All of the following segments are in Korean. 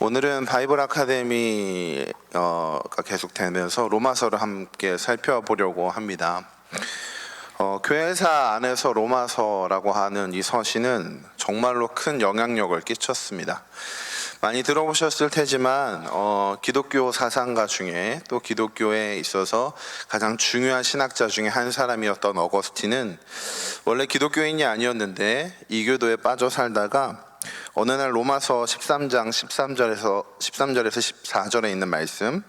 오늘은 바이블 아카데미가 계속되면서 로마서를 함께 살펴보려고 합니다. 교회사 안에서 로마서라고 하는 이 서신은 정말로 큰 영향력을 끼쳤습니다. 많이 들어보셨을 테지만 기독교 사상가 중에 또 기독교에 있어서 가장 중요한 신학자 중에 한 사람이었던 어거스틴은 원래 기독교인이 아니었는데 이교도에 빠져 살다가 어느 날 로마서 13장 13절에서 14절에 있는 말씀,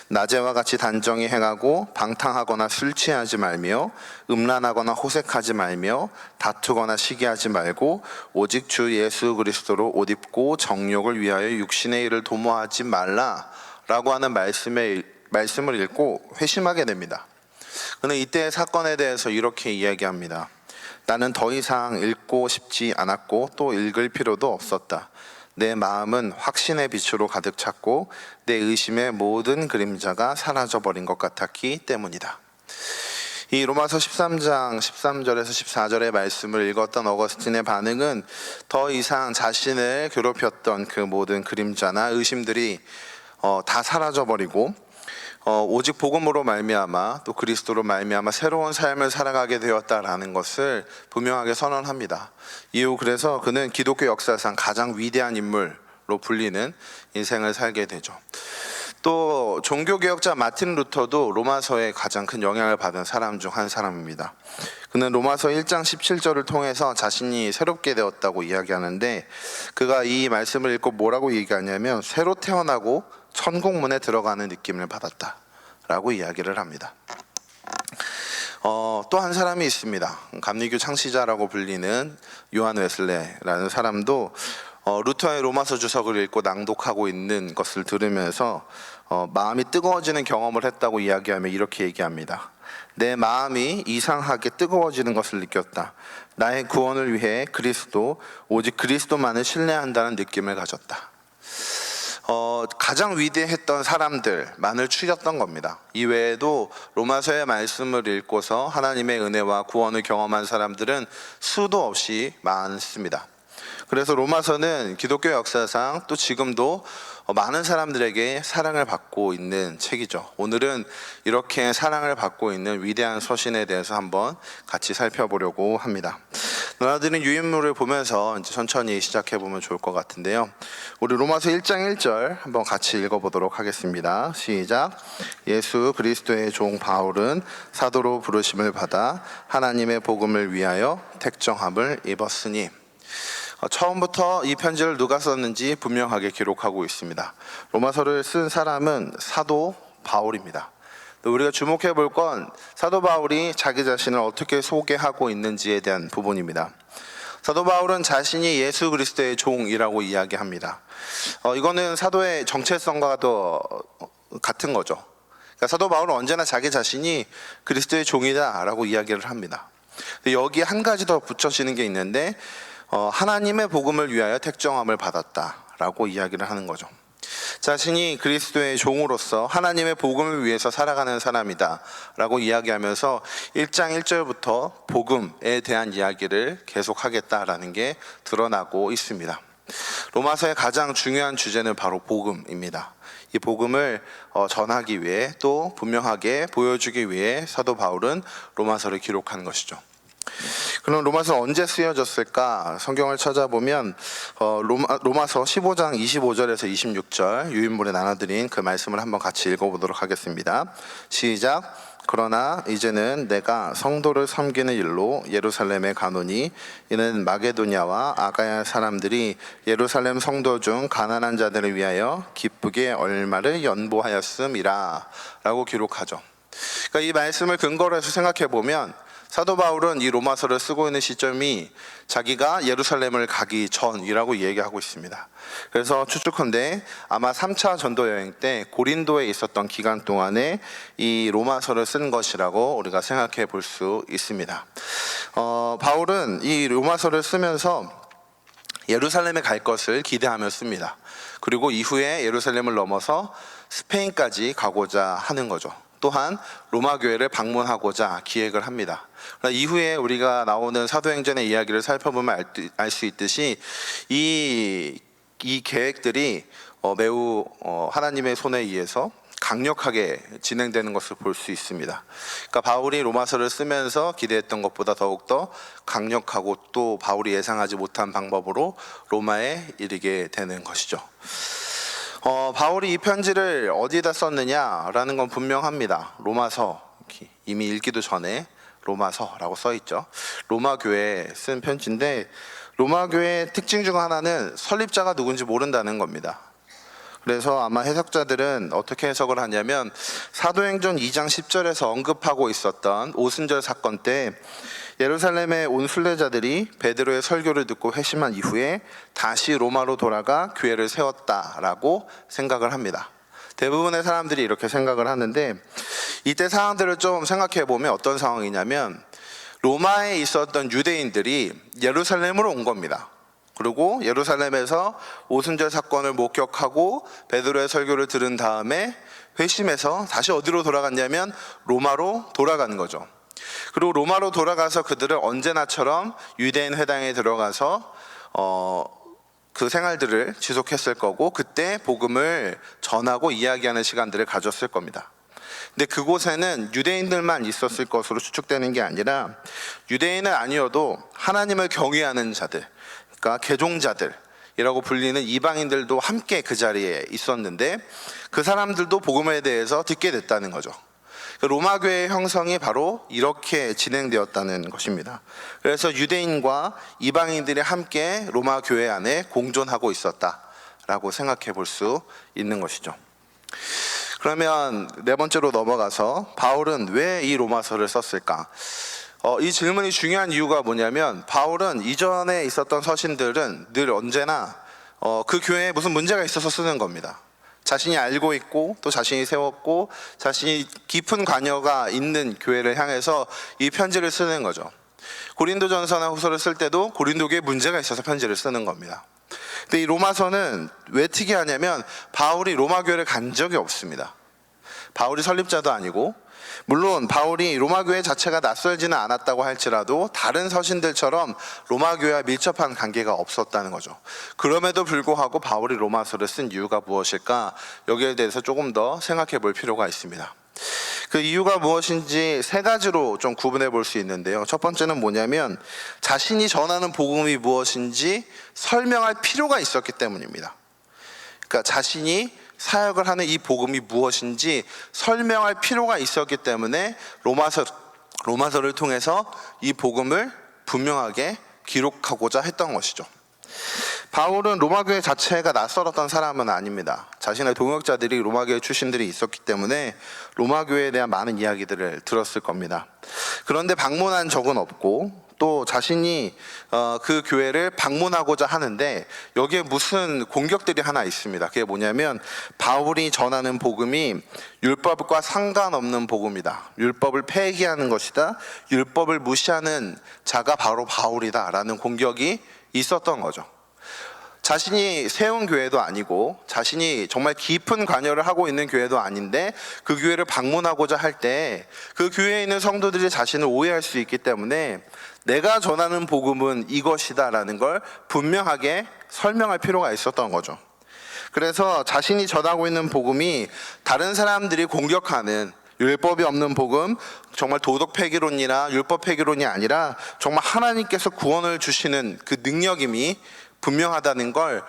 낮에와 같이 단정히 행하고 방탕하거나 술 취하지 말며 음란하거나 호색하지 말며 다투거나 시기하지 말고 오직 주 예수 그리스도로 옷 입고 정욕을 위하여 육신의 일을 도모하지 말라라고 하는 말씀을 읽고 회심하게 됩니다. 그는 이때의 사건에 대해서 이렇게 이야기합니다. 나는 더 이상 읽고 싶지 않았고 또 읽을 필요도 없었다. 내 마음은 확신의 빛으로 가득 찼고 내 의심의 모든 그림자가 사라져버린 것 같았기 때문이다. 이 로마서 13장 13절에서 14절의 말씀을 읽었던 어거스틴의 반응은 더 이상 자신을 괴롭혔던 그 모든 그림자나 의심들이 다 사라져버리고 오직 복음으로 말미암아 또 그리스도로 말미암아 새로운 삶을 살아가게 되었다라는 것을 분명하게 선언합니다. 이후 그래서 그는 기독교 역사상 가장 위대한 인물로 불리는 인생을 살게 되죠. 또 종교개혁자 마틴 루터도 로마서에 가장 큰 영향을 받은 사람 중 한 사람입니다. 그는 로마서 1장 17절을 통해서 자신이 새롭게 되었다고 이야기하는데, 그가 이 말씀을 읽고 뭐라고 얘기하냐면 새로 태어나고 천국문에 들어가는 느낌을 받았다 라고 이야기를 합니다. 또 한 사람이 있습니다. 감리교 창시자라고 불리는 요한 웨슬레라는 사람도 루터의 로마서 주석을 읽고 낭독하고 있는 것을 들으면서 마음이 뜨거워지는 경험을 했다고 이야기하며 이렇게 얘기합니다. 내 마음이 이상하게 뜨거워지는 것을 느꼈다. 나의 구원을 위해 오직 그리스도만을 신뢰한다는 느낌을 가졌다. 가장 위대했던 사람들만을 추렸던 겁니다. 이외에도 로마서의 말씀을 읽고서 하나님의 은혜와 구원을 경험한 사람들은 수도 없이 많습니다. 그래서 로마서는 기독교 역사상 또 지금도 많은 사람들에게 사랑을 받고 있는 책이죠. 오늘은 이렇게 사랑을 받고 있는 위대한 서신에 대해서 한번 같이 살펴보려고 합니다. 누나들은 유인물을 보면서 이제 천천히 시작해보면 좋을 것 같은데요. 우리 로마서 1장 1절 한번 같이 읽어보도록 하겠습니다. 시작. 예수 그리스도의 종 바울은 사도로 부르심을 받아 하나님의 복음을 위하여 택정함을 입었으니. 처음부터 이 편지를 누가 썼는지 분명하게 기록하고 있습니다. 로마서를 쓴 사람은 사도 바울입니다. 또 우리가 주목해 볼 건 사도 바울이 자기 자신을 어떻게 소개하고 있는지에 대한 부분입니다. 사도 바울은 자신이 예수 그리스도의 종이라고 이야기합니다. 이거는 사도의 정체성과 더 같은 거죠. 그러니까 사도 바울은 언제나 자기 자신이 그리스도의 종이다라고 이야기를 합니다. 여기에 한 가지 더 붙여지는 게 있는데 하나님의 복음을 위하여 택정함을 받았다라고 이야기를 하는 거죠. 자신이 그리스도의 종으로서 하나님의 복음을 위해서 살아가는 사람이다 라고 이야기하면서 1장 1절부터 복음에 대한 이야기를 계속하겠다라는 게 드러나고 있습니다. 로마서의 가장 중요한 주제는 바로 복음입니다. 이 복음을 전하기 위해 또 분명하게 보여주기 위해 사도 바울은 로마서를 기록한 것이죠. 그럼 로마서 언제 쓰여졌을까? 성경을 찾아보면 로마서 15장 25절에서 26절 유인물에 나눠드린 그 말씀을 한번 같이 읽어보도록 하겠습니다. 시작. 그러나 이제는 내가 성도를 섬기는 일로 예루살렘에 가노니 이는 마게도냐와 아가야 사람들이 예루살렘 성도 중 가난한 자들을 위하여 기쁘게 얼마를 연보하였음이라 라고 기록하죠. 그러니까 이 말씀을 근거로 해서 생각해 보면 사도 바울은 이 로마서를 쓰고 있는 시점이 자기가 예루살렘을 가기 전이라고 얘기하고 있습니다. 그래서 추측컨대 아마 3차 전도 여행 때 고린도에 있었던 기간 동안에 이 로마서를 쓴 것이라고 우리가 생각해 볼 수 있습니다. 바울은 이 로마서를 쓰면서 예루살렘에 갈 것을 기대하며 씁니다. 그리고 이후에 예루살렘을 넘어서 스페인까지 가고자 하는 거죠. 또한 로마 교회를 방문하고자 기획을 합니다. 이후에 우리가 나오는 사도행전의 이야기를 살펴보면 알 수 있듯이 이 이 계획들이 매우 하나님의 손에 의해서 강력하게 진행되는 것을 볼 수 있습니다. 그러니까 바울이 로마서를 쓰면서 기대했던 것보다 더욱더 강력하고 또 바울이 예상하지 못한 방법으로 로마에 이르게 되는 것이죠. 바울이 이 편지를 어디다 썼느냐라는 건 분명합니다. 로마서, 이미 읽기도 전에 로마서라고 써 있죠. 로마 교회에 쓴 편지인데, 로마 교회의 특징 중 하나는 설립자가 누군지 모른다는 겁니다. 그래서 아마 해석자들은 어떻게 해석을 하냐면, 사도행전 2장 10절에서 언급하고 있었던 오순절 사건 때 예루살렘에 온 순례자들이 베드로의 설교를 듣고 회심한 이후에 다시 로마로 돌아가 교회를 세웠다라고 생각을 합니다. 대부분의 사람들이 이렇게 생각을 하는데, 이때 상황들을 좀 생각해 보면 어떤 상황이냐면, 로마에 있었던 유대인들이 예루살렘으로 온 겁니다. 그리고 예루살렘에서 오순절 사건을 목격하고 베드로의 설교를 들은 다음에 회심해서 다시 어디로 돌아갔냐면 로마로 돌아가는 거죠. 그리고 로마로 돌아가서 그들은 언제나처럼 유대인 회당에 들어가서 그 생활들을 지속했을 거고, 그때 복음을 전하고 이야기하는 시간들을 가졌을 겁니다. 근데 그곳에는 유대인들만 있었을 것으로 추측되는 게 아니라, 유대인은 아니어도 하나님을 경외하는 자들, 그러니까 개종자들이라고 불리는 이방인들도 함께 그 자리에 있었는데, 그 사람들도 복음에 대해서 듣게 됐다는 거죠. 로마 교회의 형성이 바로 이렇게 진행되었다는 것입니다. 그래서 유대인과 이방인들이 함께 로마 교회 안에 공존하고 있었다라고 생각해 볼 수 있는 것이죠. 그러면 네 번째로 넘어가서, 바울은 왜 이 로마서를 썼을까? 이 질문이 중요한 이유가 뭐냐면, 바울은 이전에 있었던 서신들은 늘 언제나 그 교회에 무슨 문제가 있어서 쓰는 겁니다. 자신이 알고 있고 또 자신이 세웠고 자신이 깊은 관여가 있는 교회를 향해서 이 편지를 쓰는 거죠. 고린도전서나 후서를 쓸 때도 고린도 교회에 문제가 있어서 편지를 쓰는 겁니다. 근데 이 로마서는 왜 특이하냐면, 바울이 로마 교회를 간 적이 없습니다. 바울이 설립자도 아니고, 물론 바울이 로마 교회 자체가 낯설지는 않았다고 할지라도 다른 서신들처럼 로마 교회와 밀접한 관계가 없었다는 거죠. 그럼에도 불구하고 바울이 로마서를 쓴 이유가 무엇일까? 여기에 대해서 조금 더 생각해 볼 필요가 있습니다. 그 이유가 무엇인지 세 가지로 좀 구분해 볼 수 있는데요. 첫 번째는 뭐냐면, 자신이 전하는 복음이 무엇인지 설명할 필요가 있었기 때문입니다. 그러니까 자신이 사역을 하는 이 복음이 무엇인지 설명할 필요가 있었기 때문에 로마서를 통해서 이 복음을 분명하게 기록하고자 했던 것이죠. 바울은 로마교회 자체가 낯설었던 사람은 아닙니다. 자신의 동역자들이 로마교회 출신들이 있었기 때문에 로마교회에 대한 많은 이야기들을 들었을 겁니다. 그런데 방문한 적은 없고, 또 자신이 그 교회를 방문하고자 하는데 여기에 무슨 공격들이 하나 있습니다. 그게 뭐냐면, 바울이 전하는 복음이 율법과 상관없는 복음이다, 율법을 폐기하는 것이다, 율법을 무시하는 자가 바로 바울이다 라는 공격이 있었던 거죠. 자신이 세운 교회도 아니고 자신이 정말 깊은 관여를 하고 있는 교회도 아닌데, 그 교회를 방문하고자 할 때 그 교회에 있는 성도들이 자신을 오해할 수 있기 때문에 내가 전하는 복음은 이것이다 라는 걸 분명하게 설명할 필요가 있었던 거죠. 그래서 자신이 전하고 있는 복음이 다른 사람들이 공격하는 율법이 없는 복음, 정말 도덕 폐기론이나 율법 폐기론이 아니라 정말 하나님께서 구원을 주시는 그 능력임이 분명하다는 걸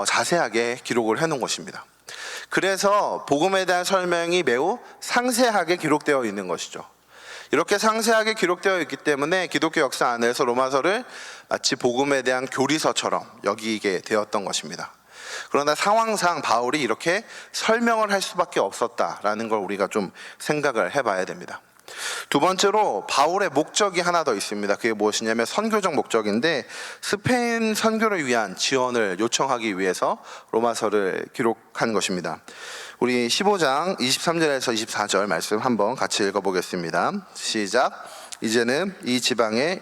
자세하게 기록을 해놓은 것입니다. 그래서 복음에 대한 설명이 매우 상세하게 기록되어 있는 것이죠. 이렇게 상세하게 기록되어 있기 때문에 기독교 역사 안에서 로마서를 마치 복음에 대한 교리서처럼 여기게 되었던 것입니다. 그러나 상황상 바울이 이렇게 설명을 할 수밖에 없었다라는 걸 우리가 좀 생각을 해봐야 됩니다. 두 번째로, 바울의 목적이 하나 더 있습니다. 그게 무엇이냐면 선교적 목적인데, 스페인 선교를 위한 지원을 요청하기 위해서 로마서를 기록한 것입니다. 우리 15장 23절에서 24절 말씀 한번 같이 읽어보겠습니다. 시작. 이제는 이 지방에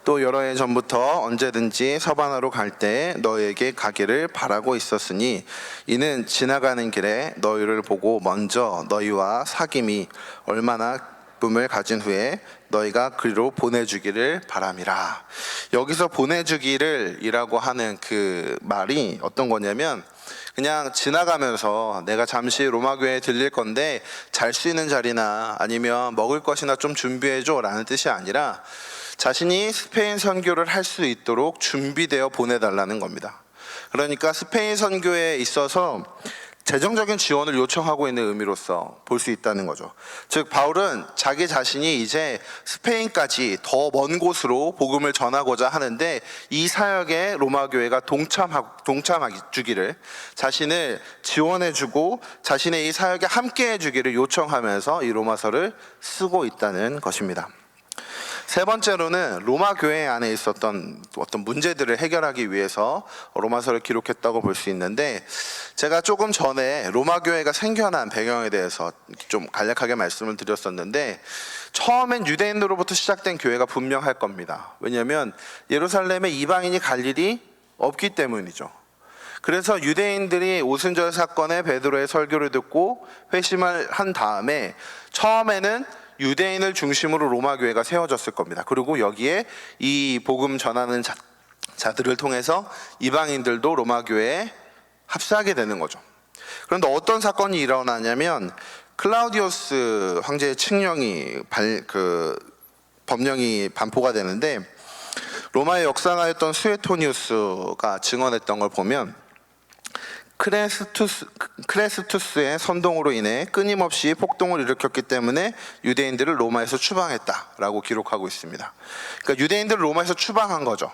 또 여러 해 전부터 언제든지 서바나로 갈 때 너에게 가기를 바라고 있었으니, 이는 지나가는 길에 너희를 보고 먼저 너희와 사귐이 얼마나 기쁨을 가진 후에 너희가 그리로 보내주기를 바람이라. 여기서 보내주기를 이라고 하는 그 말이 어떤 거냐면, 그냥 지나가면서 내가 잠시 로마교회에 들릴 건데 잘 수 있는 자리나 아니면 먹을 것이나 좀 준비해줘 라는 뜻이 아니라, 자신이 스페인 선교를 할 수 있도록 준비되어 보내달라는 겁니다. 그러니까 스페인 선교에 있어서 재정적인 지원을 요청하고 있는 의미로서 볼 수 있다는 거죠. 즉 바울은 자기 자신이 이제 스페인까지 더 먼 곳으로 복음을 전하고자 하는데, 이 사역에 로마 교회가 동참해 주기를, 자신을 지원해 주고 자신의 이 사역에 함께 해 주기를 요청하면서 이 로마서를 쓰고 있다는 것입니다. 세 번째로는 로마 교회 안에 있었던 어떤 문제들을 해결하기 위해서 로마서를 기록했다고 볼 수 있는데, 제가 조금 전에 로마 교회가 생겨난 배경에 대해서 좀 간략하게 말씀을 드렸었는데, 처음엔 유대인으로부터 시작된 교회가 분명할 겁니다. 왜냐하면 예루살렘에 이방인이 갈 일이 없기 때문이죠. 그래서 유대인들이 오순절 사건에 베드로의 설교를 듣고 회심을 한 다음에 처음에는 유대인을 중심으로 로마 교회가 세워졌을 겁니다. 그리고 여기에 이 복음 전하는 자들을 통해서 이방인들도 로마 교회에 합세하게 되는 거죠. 그런데 어떤 사건이 일어나냐면, 클라우디우스 황제의 칙령이 법령이 반포가 되는데, 로마의 역사가였던 수에토니우스가 증언했던 걸 보면, 크레스투스의 선동으로 인해 끊임없이 폭동을 일으켰기 때문에 유대인들을 로마에서 추방했다라고 기록하고 있습니다. 그러니까 유대인들을 로마에서 추방한 거죠.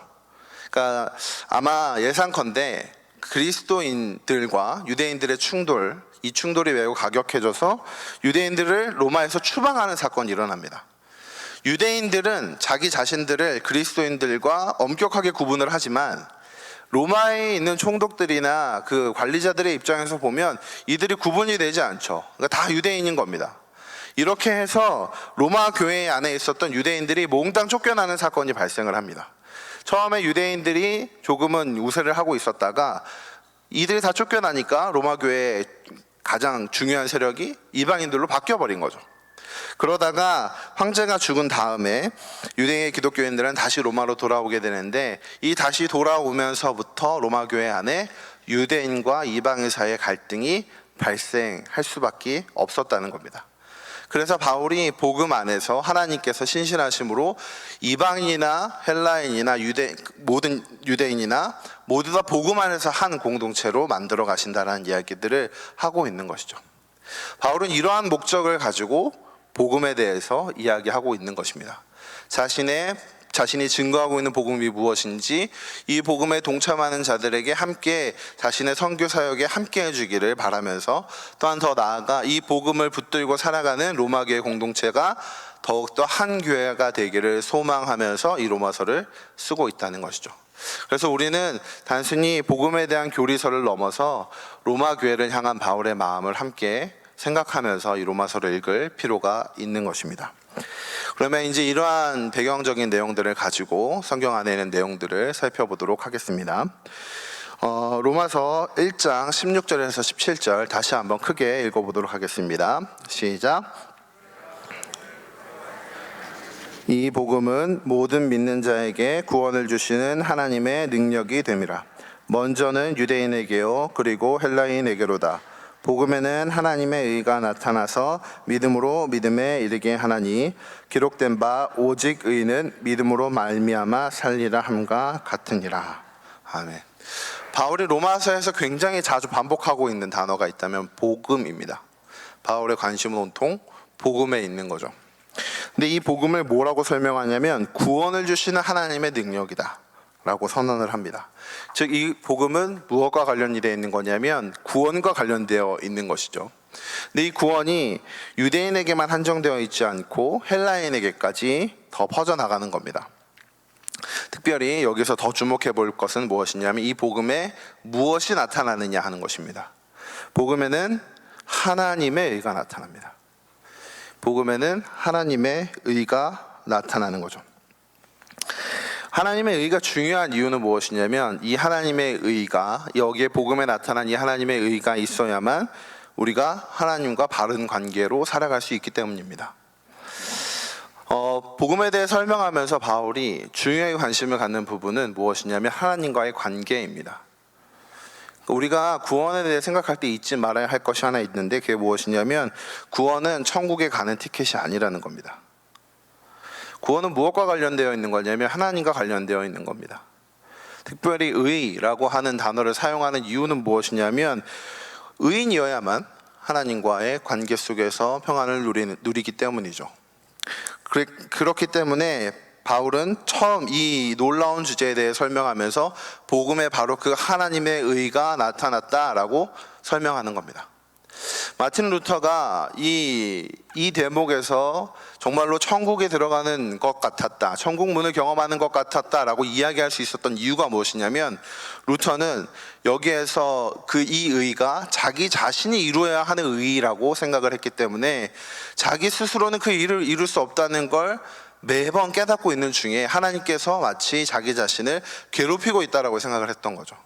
그러니까 아마 예상컨대 그리스도인들과 유대인들의 충돌, 이 충돌이 매우 가격해져서 유대인들을 로마에서 추방하는 사건이 일어납니다. 유대인들은 자기 자신들을 그리스도인들과 엄격하게 구분을 하지만, 로마에 있는 총독들이나 그 관리자들의 입장에서 보면 이들이 구분이 되지 않죠. 그러니까 다 유대인인 겁니다. 이렇게 해서 로마 교회 안에 있었던 유대인들이 몽땅 쫓겨나는 사건이 발생을 합니다. 처음에 유대인들이 조금은 우세를 하고 있었다가 이들이 다 쫓겨나니까 로마 교회의 가장 중요한 세력이 이방인들로 바뀌어버린 거죠. 그러다가 황제가 죽은 다음에 유대인의 기독교인들은 다시 로마로 돌아오게 되는데, 이 다시 돌아오면서부터 로마 교회 안에 유대인과 이방인 사이의 갈등이 발생할 수밖에 없었다는 겁니다. 그래서 바울이 복음 안에서 하나님께서 신실하심으로 이방인이나 헬라인이나 모든 유대인이나 모두 다 복음 안에서 한 공동체로 만들어 가신다는 이야기들을 하고 있는 것이죠. 바울은 이러한 목적을 가지고 복음에 대해서 이야기하고 있는 것입니다. 자신이 증거하고 있는 복음이 무엇인지, 이 복음에 동참하는 자들에게 함께 자신의 선교 사역에 함께 해주기를 바라면서, 또한 더 나아가 이 복음을 붙들고 살아가는 로마교회 공동체가 더욱더 한 교회가 되기를 소망하면서 이 로마서를 쓰고 있다는 것이죠. 그래서 우리는 단순히 복음에 대한 교리서를 넘어서 로마 교회를 향한 바울의 마음을 함께 생각하면서 이 로마서를 읽을 필요가 있는 것입니다. 그러면 이제 이러한 배경적인 내용들을 가지고 성경 안에 있는 내용들을 살펴보도록 하겠습니다. 로마서 1장 16절에서 17절 다시 한번 크게 읽어보도록 하겠습니다. 시작. 이 복음은 모든 믿는 자에게 구원을 주시는 하나님의 능력이 됨이라. 먼저는 유대인에게요 그리고 헬라인에게로다. 복음에는 하나님의 의가 나타나서 믿음으로 믿음에 이르게 하나니, 기록된 바 오직 의는 믿음으로 말미암아 살리라 함과 같으니라. 아멘. 바울이 로마서에서 굉장히 자주 반복하고 있는 단어가 있다면 복음입니다. 바울의 관심은 온통 복음에 있는 거죠. 근데 이 복음을 뭐라고 설명하냐면 구원을 주시는 하나님의 능력이다 라고 선언을 합니다. 즉 이 복음은 무엇과 관련이 되어 있는 거냐면 구원과 관련되어 있는 것이죠. 근데 이 구원이 유대인에게만 한정되어 있지 않고 헬라인에게까지 더 퍼져나가는 겁니다. 특별히 여기서 더 주목해 볼 것은 무엇이냐면, 이 복음에 무엇이 나타나느냐 하는 것입니다. 복음에는 하나님의 의가 나타납니다. 복음에는 하나님의 의가 나타나는 거죠. 하나님의 의가 중요한 이유는 무엇이냐면, 이 하나님의 의가, 여기에 복음에 나타난 이 하나님의 의가 있어야만 우리가 하나님과 바른 관계로 살아갈 수 있기 때문입니다. 복음에 대해 설명하면서 바울이 중요하게 관심을 갖는 부분은 무엇이냐면 하나님과의 관계입니다. 우리가 구원에 대해 생각할 때 잊지 말아야 할 것이 하나 있는데 그게 무엇이냐면 구원은 천국에 가는 티켓이 아니라는 겁니다. 구원은 무엇과 관련되어 있는 거냐면 하나님과 관련되어 있는 겁니다. 특별히 의라고 하는 단어를 사용하는 이유는 무엇이냐면 의인이어야만 하나님과의 관계 속에서 평안을 누리기 때문이죠. 그렇기 때문에 바울은 처음 이 놀라운 주제에 대해 설명하면서 복음에 바로 그 하나님의 의가 나타났다라고 설명하는 겁니다. 마틴 루터가 이 대목에서 정말로 천국에 들어가는 것 같았다, 천국 문을 경험하는 것 같았다라고 이야기할 수 있었던 이유가 무엇이냐면 루터는 여기에서 이 의가 자기 자신이 이루어야 하는 의라고 생각을 했기 때문에 자기 스스로는 그 일을 이룰 수 없다는 걸 매번 깨닫고 있는 중에 하나님께서 마치 자기 자신을 괴롭히고 있다라고 생각을 했던 거죠.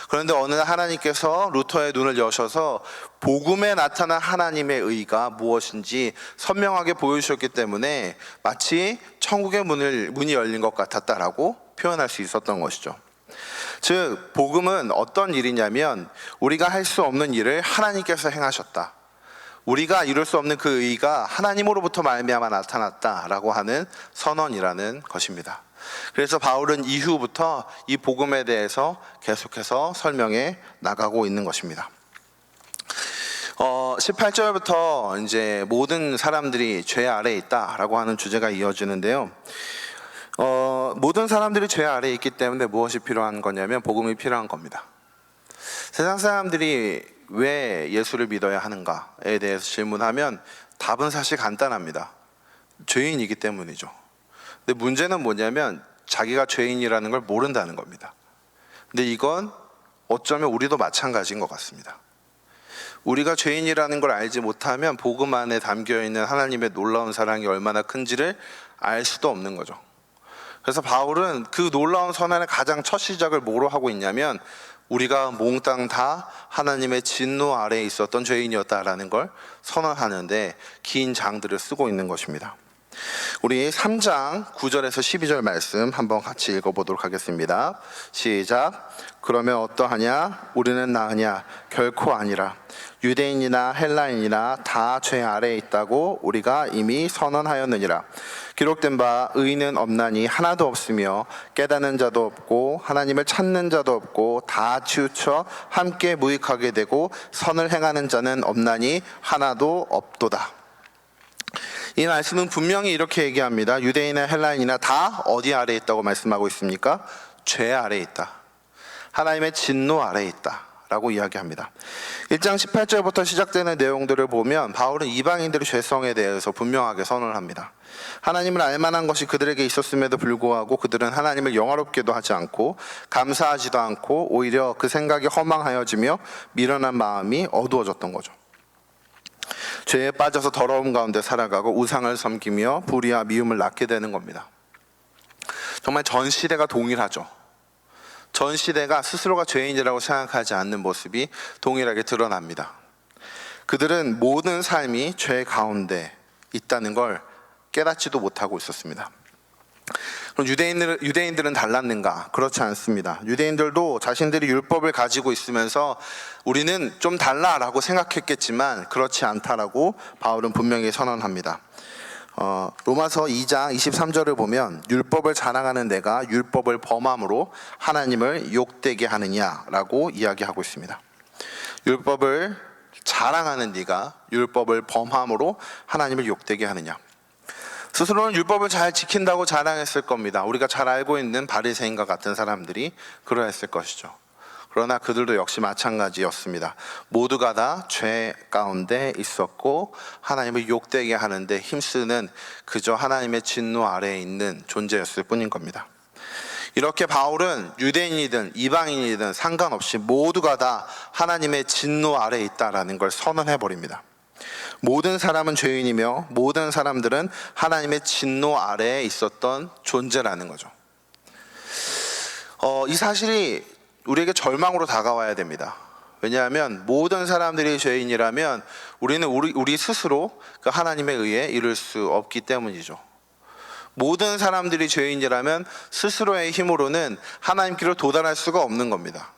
그런데 어느 날 하나님께서 루터의 눈을 여셔서 복음에 나타난 하나님의 의가 무엇인지 선명하게 보여주셨기 때문에 마치 천국의 문이 열린 것 같았다라고 표현할 수 있었던 것이죠. 즉 복음은 어떤 일이냐면 우리가 할 수 없는 일을 하나님께서 행하셨다, 우리가 이룰 수 없는 그 의가 하나님으로부터 말미암아 나타났다라고 하는 선언이라는 것입니다. 그래서 바울은 이후부터 이 복음에 대해서 계속해서 설명해 나가고 있는 것입니다. 18절부터 이제 모든 사람들이 죄 아래에 있다라고 하는 주제가 이어지는데요. 모든 사람들이 죄 아래에 있기 때문에 무엇이 필요한 거냐면 복음이 필요한 겁니다. 세상 사람들이 왜 예수를 믿어야 하는가에 대해서 질문하면 답은 사실 간단합니다. 죄인이기 때문이죠. 근데 문제는 뭐냐면 자기가 죄인이라는 걸 모른다는 겁니다. 근데 이건 어쩌면 우리도 마찬가지인 것 같습니다. 우리가 죄인이라는 걸 알지 못하면 복음 안에 담겨있는 하나님의 놀라운 사랑이 얼마나 큰지를 알 수도 없는 거죠. 그래서 바울은 그 놀라운 선언의 가장 첫 시작을 뭐로 하고 있냐면 우리가 몽땅 다 하나님의 진노 아래에 있었던 죄인이었다라는 걸 선언하는데 긴 장들을 쓰고 있는 것입니다. 우리 3장 9절에서 12절 말씀 한번 같이 읽어보도록 하겠습니다. 시작. 그러면 어떠하냐? 우리는 나으냐? 결코 아니라. 유대인이나 헬라인이나 다 죄 아래에 있다고 우리가 이미 선언하였느니라. 기록된 바 의인은 없나니 하나도 없으며 깨닫는 자도 없고 하나님을 찾는 자도 없고 다 치우쳐 함께 무익하게 되고 선을 행하는 자는 없나니 하나도 없도다. 이 말씀은 분명히 이렇게 얘기합니다. 유대인이나 헬라인이나 다 어디 아래에 있다고 말씀하고 있습니까? 죄 아래에 있다, 하나님의 진노 아래에 있다 라고 이야기합니다. 1장 18절부터 시작되는 내용들을 보면 바울은 이방인들의 죄성에 대해서 분명하게 선언을 합니다. 하나님을 알만한 것이 그들에게 있었음에도 불구하고 그들은 하나님을 영화롭게도 하지 않고 감사하지도 않고 오히려 그 생각이 허망하여지며 미련한 마음이 어두워졌던 거죠. 죄에 빠져서 더러움 가운데 살아가고 우상을 섬기며 불의와 미움을 낳게 되는 겁니다. 정말 전 시대가 동일하죠. 전 시대가 스스로가 죄인이라고 생각하지 않는 모습이 동일하게 드러납니다. 그들은 모든 삶이 죄 가운데 있다는 걸 깨닫지도 못하고 있었습니다. 그럼 유대인들은 달랐는가? 그렇지 않습니다. 유대인들도 자신들이 율법을 가지고 있으면서 우리는 좀 달라라고 생각했겠지만 그렇지 않다라고 바울은 분명히 선언합니다. 로마서 2장 23절을 보면 율법을 자랑하는 내가 율법을 범함으로 하나님을 욕되게 하느냐라고 이야기하고 있습니다. 율법을 자랑하는 네가 율법을 범함으로 하나님을 욕되게 하느냐. 스스로는 율법을 잘 지킨다고 자랑했을 겁니다. 우리가 잘 알고 있는 바리새인과 같은 사람들이 그러했을 것이죠. 그러나 그들도 역시 마찬가지였습니다. 모두가 다 죄 가운데 있었고 하나님을 욕되게 하는데 힘쓰는 그저 하나님의 진노 아래에 있는 존재였을 뿐인 겁니다. 이렇게 바울은 유대인이든 이방인이든 상관없이 모두가 다 하나님의 진노 아래에 있다라는 걸 선언해버립니다. 모든 사람은 죄인이며 모든 사람들은 하나님의 진노 아래에 있었던 존재라는 거죠. 이 사실이 우리에게 절망으로 다가와야 됩니다. 왜냐하면 모든 사람들이 죄인이라면 우리는 우리 스스로 그 하나님에 의해 이룰 수 없기 때문이죠. 모든 사람들이 죄인이라면 스스로의 힘으로는 하나님께로 도달할 수가 없는 겁니다.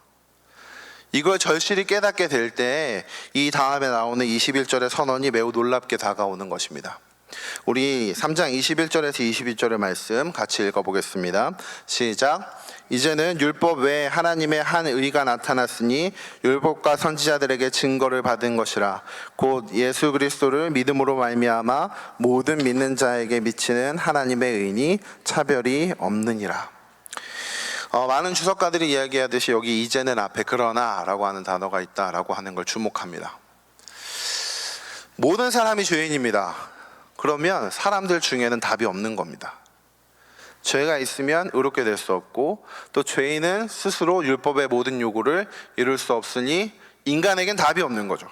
이걸 절실히 깨닫게 될 때 이 다음에 나오는 21절의 선언이 매우 놀랍게 다가오는 것입니다. 우리 3장 21절에서 22절의 말씀 같이 읽어보겠습니다. 시작. 이제는 율법 외에 하나님의 한 의가 나타났으니 율법과 선지자들에게 증거를 받은 것이라. 곧 예수 그리스도를 믿음으로 말미암아 모든 믿는 자에게 미치는 하나님의 의니 차별이 없느니라. 많은 주석가들이 이야기하듯이 여기 이제는 앞에 그러나 라고 하는 단어가 있다라고 하는 걸 주목합니다. 모든 사람이 죄인입니다. 그러면 사람들 중에는 답이 없는 겁니다. 죄가 있으면 의롭게 될 수 없고, 또 죄인은 스스로 율법의 모든 요구를 이룰 수 없으니 인간에겐 답이 없는 거죠.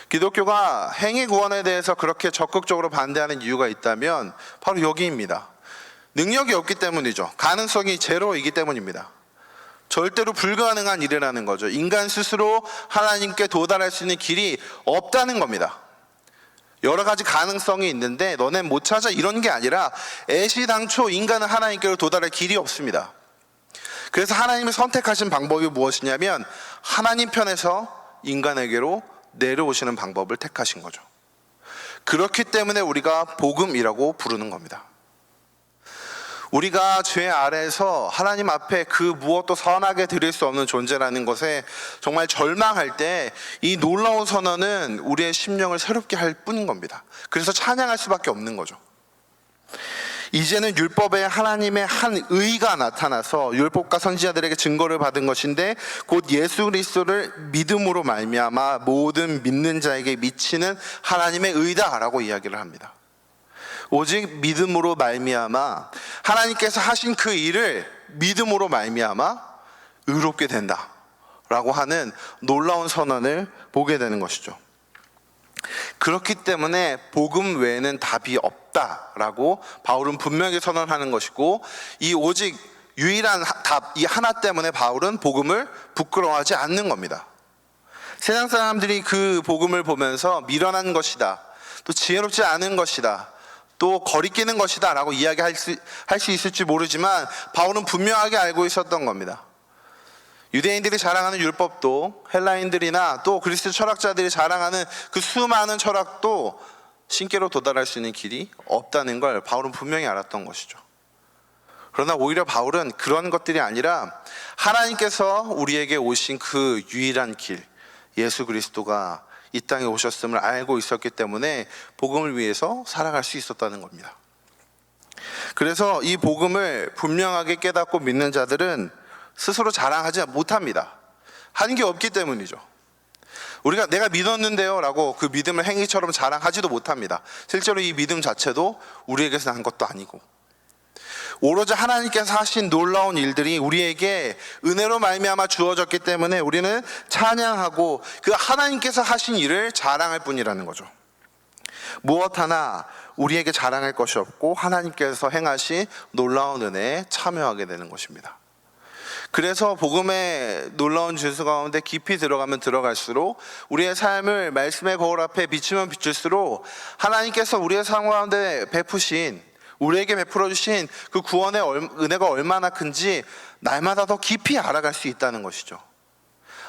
기독교가 행위 구원에 대해서 그렇게 적극적으로 반대하는 이유가 있다면 바로 여기입니다. 능력이 없기 때문이죠. 가능성이 제로이기 때문입니다. 절대로 불가능한 일이라는 거죠. 인간 스스로 하나님께 도달할 수 있는 길이 없다는 겁니다. 여러 가지 가능성이 있는데 너넨 못 찾아, 이런 게 아니라 애시당초 인간은 하나님께로 도달할 길이 없습니다. 그래서 하나님이 선택하신 방법이 무엇이냐면 하나님 편에서 인간에게로 내려오시는 방법을 택하신 거죠. 그렇기 때문에 우리가 복음이라고 부르는 겁니다. 우리가 죄 아래에서 하나님 앞에 그 무엇도 선하게 드릴 수 없는 존재라는 것에 정말 절망할 때 이 놀라운 선언은 우리의 심령을 새롭게 할 뿐인 겁니다. 그래서 찬양할 수밖에 없는 거죠. 이제는 율법에 하나님의 한 의가 나타나서 율법과 선지자들에게 증거를 받은 것인데 곧 예수 그리스도를 믿음으로 말미암아 모든 믿는 자에게 미치는 하나님의 의다라고 이야기를 합니다. 오직 믿음으로 말미암아 하나님께서 하신 그 일을 믿음으로 말미암아 의롭게 된다라고 하는 놀라운 선언을 보게 되는 것이죠. 그렇기 때문에 복음 외에는 답이 없다라고 바울은 분명히 선언하는 것이고, 이 오직 유일한 답, 이 하나 때문에 바울은 복음을 부끄러워하지 않는 겁니다. 세상 사람들이 그 복음을 보면서 미련한 것이다, 또 지혜롭지 않은 것이다, 또 거리끼는 것이다 라고 이야기할 수 있을지 모르지만 바울은 분명하게 알고 있었던 겁니다. 유대인들이 자랑하는 율법도 헬라인들이나 또 그리스 철학자들이 자랑하는 그 수많은 철학도 신께로 도달할 수 있는 길이 없다는 걸 바울은 분명히 알았던 것이죠. 그러나 오히려 바울은 그런 것들이 아니라 하나님께서 우리에게 오신 그 유일한 길, 예수 그리스도가 이 땅에 오셨음을 알고 있었기 때문에 복음을 위해서 살아갈 수 있었다는 겁니다. 그래서 이 복음을 분명하게 깨닫고 믿는 자들은 스스로 자랑하지 못합니다. 한 게 없기 때문이죠. 우리가 내가 믿었는데요 라고 그 믿음을 행위처럼 자랑하지도 못합니다. 실제로 이 믿음 자체도 우리에게서 난 것도 아니고, 오로지 하나님께서 하신 놀라운 일들이 우리에게 은혜로 말미암아 주어졌기 때문에 우리는 찬양하고 그 하나님께서 하신 일을 자랑할 뿐이라는 거죠. 무엇 하나 우리에게 자랑할 것이 없고 하나님께서 행하신 놀라운 은혜에 참여하게 되는 것입니다. 그래서 복음의 놀라운 진수 가운데 깊이 들어가면 들어갈수록 우리의 삶을 말씀의 거울 앞에 비추면 비출수록 하나님께서 우리의 삶 가운데 베푸신, 우리에게 베풀어 주신 그 구원의 은혜가 얼마나 큰지 날마다 더 깊이 알아갈 수 있다는 것이죠.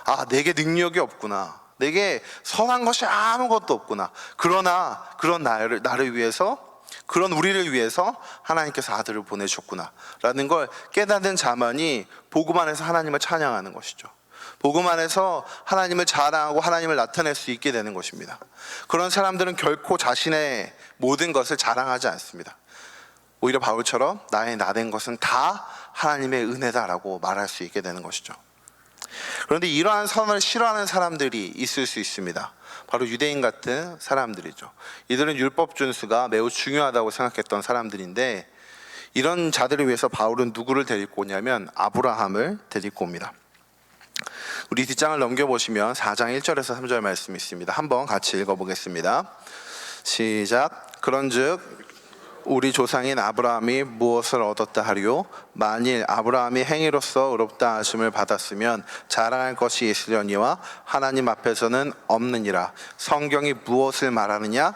아, 내게 능력이 없구나, 내게 선한 것이 아무것도 없구나. 그러나 그런 나를 위해서, 그런 우리를 위해서 하나님께서 아들을 보내셨구나 라는 걸 깨닫는 자만이 복음 안에서 하나님을 찬양하는 것이죠. 복음 안에서 하나님을 자랑하고 하나님을 나타낼 수 있게 되는 것입니다. 그런 사람들은 결코 자신의 모든 것을 자랑하지 않습니다. 오히려 바울처럼 나의 나된 것은 다 하나님의 은혜다라고 말할 수 있게 되는 것이죠. 그런데 이러한 선언을 싫어하는 사람들이 있을 수 있습니다. 바로 유대인 같은 사람들이죠. 이들은 율법 준수가 매우 중요하다고 생각했던 사람들인데, 이런 자들을 위해서 바울은 누구를 데리고 오냐면 아브라함을 데리고 옵니다. 우리 뒷장을 넘겨보시면 4장 1절에서 3절 말씀이 있습니다. 한번 같이 읽어보겠습니다. 시작. 그런즉 우리 조상인 아브라함이 무엇을 얻었다 하리요? 만일 아브라함이 행위로서 의롭다 하심을 받았으면 자랑할 것이 있으려니와 하나님 앞에서는 없느니라. 성경이 무엇을 말하느냐?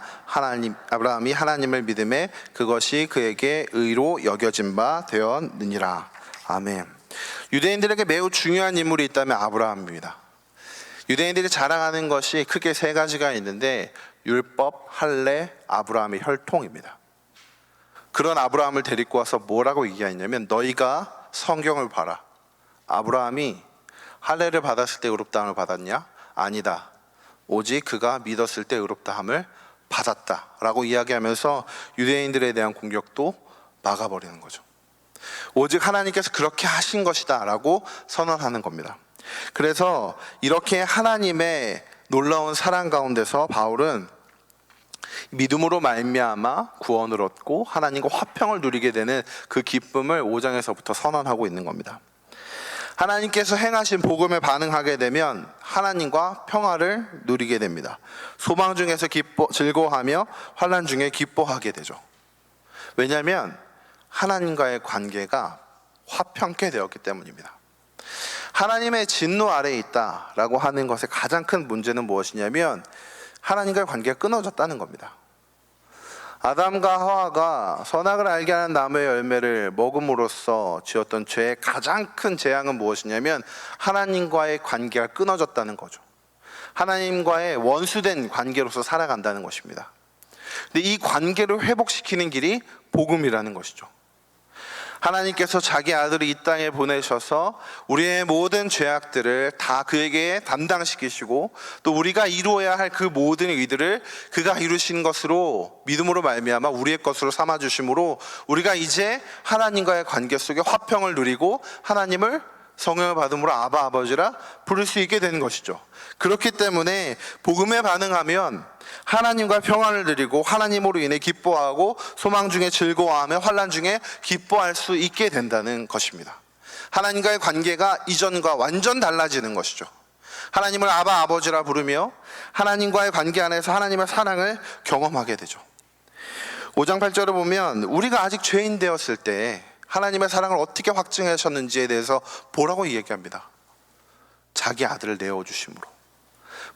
아브라함이 하나님을 믿음에 그것이 그에게 의로 여겨진 바 되었느니라. 아멘. 유대인들에게 매우 중요한 인물이 있다면 아브라함입니다. 유대인들이 자랑하는 것이 크게 세 가지가 있는데 율법, 할례, 아브라함의 혈통입니다. 그런 아브라함을 데리고 와서 뭐라고 얘기하냐면 너희가 성경을 봐라. 아브라함이 할례를 받았을 때 의롭다함을 받았냐? 아니다. 오직 그가 믿었을 때 의롭다함을 받았다 라고 이야기하면서 유대인들에 대한 공격도 막아버리는 거죠. 오직 하나님께서 그렇게 하신 것이다 라고 선언하는 겁니다. 그래서 이렇게 하나님의 놀라운 사랑 가운데서 바울은 믿음으로 말미암아 구원을 얻고 하나님과 화평을 누리게 되는 그 기쁨을 5장에서부터 선언하고 있는 겁니다. 하나님께서 행하신 복음에 반응하게 되면 하나님과 평화를 누리게 됩니다. 소망 중에서 즐거워하며 환난 중에 기뻐하게 되죠. 왜냐하면 하나님과의 관계가 화평케 되었기 때문입니다. 하나님의 진노 아래에 있다라고 하는 것의 가장 큰 문제는 무엇이냐면 하나님과의 관계가 끊어졌다는 겁니다. 아담과 하와가 선악을 알게 하는 나무의 열매를 먹음으로써 지었던 죄의 가장 큰 재앙은 무엇이냐면 하나님과의 관계가 끊어졌다는 거죠. 하나님과의 원수된 관계로서 살아간다는 것입니다. 근데 이 관계를 회복시키는 길이 복음이라는 것이죠. 하나님께서 자기 아들을 이 땅에 보내셔서 우리의 모든 죄악들을 다 그에게 담당시키시고 또 우리가 이루어야 할 그 모든 의들을 그가 이루신 것으로 믿음으로 말미암아 우리의 것으로 삼아주심으로 우리가 이제 하나님과의 관계 속에 화평을 누리고 하나님을 성령을 받음으로 아바 아버지라 부를 수 있게 되는 것이죠. 그렇기 때문에 복음에 반응하면 하나님과 평안을 누리고 하나님으로 인해 기뻐하고 소망 중에 즐거워하며 환난 중에 기뻐할 수 있게 된다는 것입니다. 하나님과의 관계가 이전과 완전 달라지는 것이죠. 하나님을 아바 아버지라 부르며 하나님과의 관계 안에서 하나님의 사랑을 경험하게 되죠. 5장 8절을 보면 우리가 아직 죄인 되었을 때 하나님의 사랑을 어떻게 확증하셨는지에 대해서 뭐라고 얘기합니다. 자기 아들을 내어주심으로.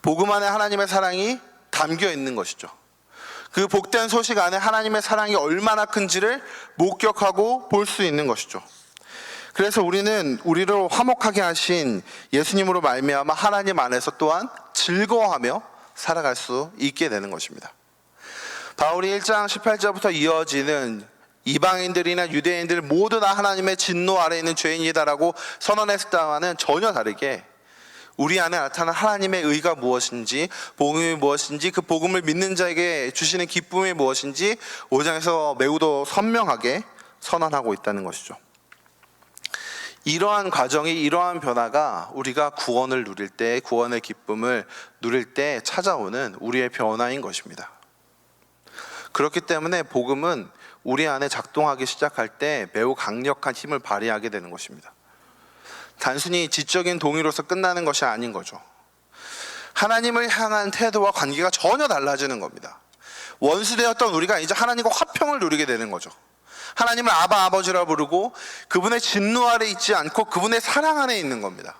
복음 안에 하나님의 사랑이 담겨 있는 것이죠. 그 복된 소식 안에 하나님의 사랑이 얼마나 큰지를 목격하고 볼 수 있는 것이죠. 그래서 우리는 우리를 화목하게 하신 예수님으로 말미암아 하나님 안에서 또한 즐거워하며 살아갈 수 있게 되는 것입니다. 바울이 1장 18절부터 이어지는 이방인들이나 유대인들 모두 다 하나님의 진노 아래에 있는 죄인이다라고 선언했을 때와는 전혀 다르게 우리 안에 나타난 하나님의 의가 무엇인지 복음이 무엇인지 그 복음을 믿는 자에게 주시는 기쁨이 무엇인지 5장에서 매우도 선명하게 선언하고 있다는 것이죠. 이러한 과정이 이러한 변화가 우리가 구원을 누릴 때 구원의 기쁨을 누릴 때 찾아오는 우리의 변화인 것입니다. 그렇기 때문에 복음은 우리 안에 작동하기 시작할 때 매우 강력한 힘을 발휘하게 되는 것입니다. 단순히 지적인 동의로서 끝나는 것이 아닌 거죠. 하나님을 향한 태도와 관계가 전혀 달라지는 겁니다. 원수되었던 우리가 이제 하나님과 화평을 누리게 되는 거죠. 하나님을 아바 아버지라 부르고 그분의 진노 아래 있지 않고 그분의 사랑 안에 있는 겁니다.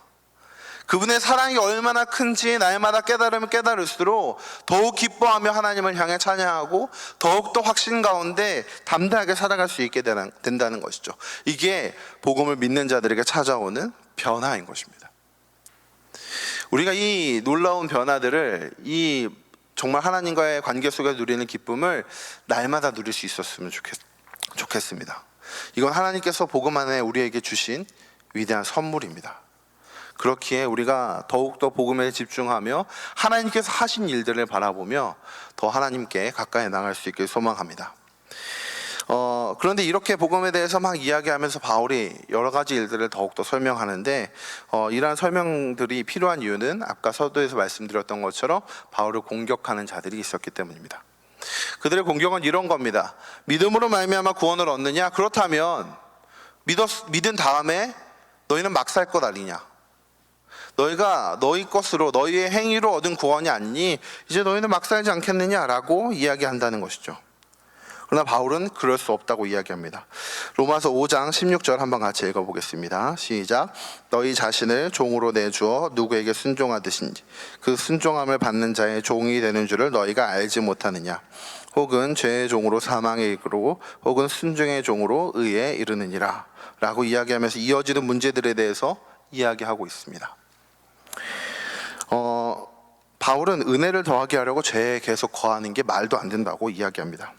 그분의 사랑이 얼마나 큰지 날마다 깨달으면 깨달을수록 더욱 기뻐하며 하나님을 향해 찬양하고 더욱더 확신 가운데 담대하게 살아갈 수 있게 된다는 것이죠. 이게 복음을 믿는 자들에게 찾아오는 변화인 것입니다. 우리가 이 놀라운 변화들을 이 정말 하나님과의 관계 속에 누리는 기쁨을 날마다 누릴 수 있었으면 좋겠습니다. 이건 하나님께서 복음 안에 우리에게 주신 위대한 선물입니다. 그렇기에 우리가 더욱더 복음에 집중하며 하나님께서 하신 일들을 바라보며 더 하나님께 가까이 나갈 수 있길 소망합니다. 그런데 이렇게 복음에 대해서 막 이야기하면서 바울이 여러 가지 일들을 더욱더 설명하는데 이러한 설명들이 필요한 이유는 아까 서두에서 말씀드렸던 것처럼 바울을 공격하는 자들이 있었기 때문입니다. 그들의 공격은 이런 겁니다. 믿음으로 말미암아 구원을 얻느냐? 그렇다면 믿은 다음에 너희는 막 살 것 아니냐? 너희가 너희 것으로 너희의 행위로 얻은 구원이 아니니 이제 너희는 막 살지 않겠느냐라고 이야기한다는 것이죠. 그러나 바울은 그럴 수 없다고 이야기합니다. 로마서 5장 16절 한번 같이 읽어보겠습니다. 시작. 너희 자신을 종으로 내주어 누구에게 순종하듯인지 그 순종함을 받는 자의 종이 되는 줄을 너희가 알지 못하느냐. 혹은 죄의 종으로 사망에 이르고 혹은 순종의 종으로 의에 이르느니라 라고 이야기하면서 이어지는 문제들에 대해서 이야기하고 있습니다. 바울은 은혜를 더하게 하려고 죄에 계속 거하는 게 말도 안 된다고 이야기합니다.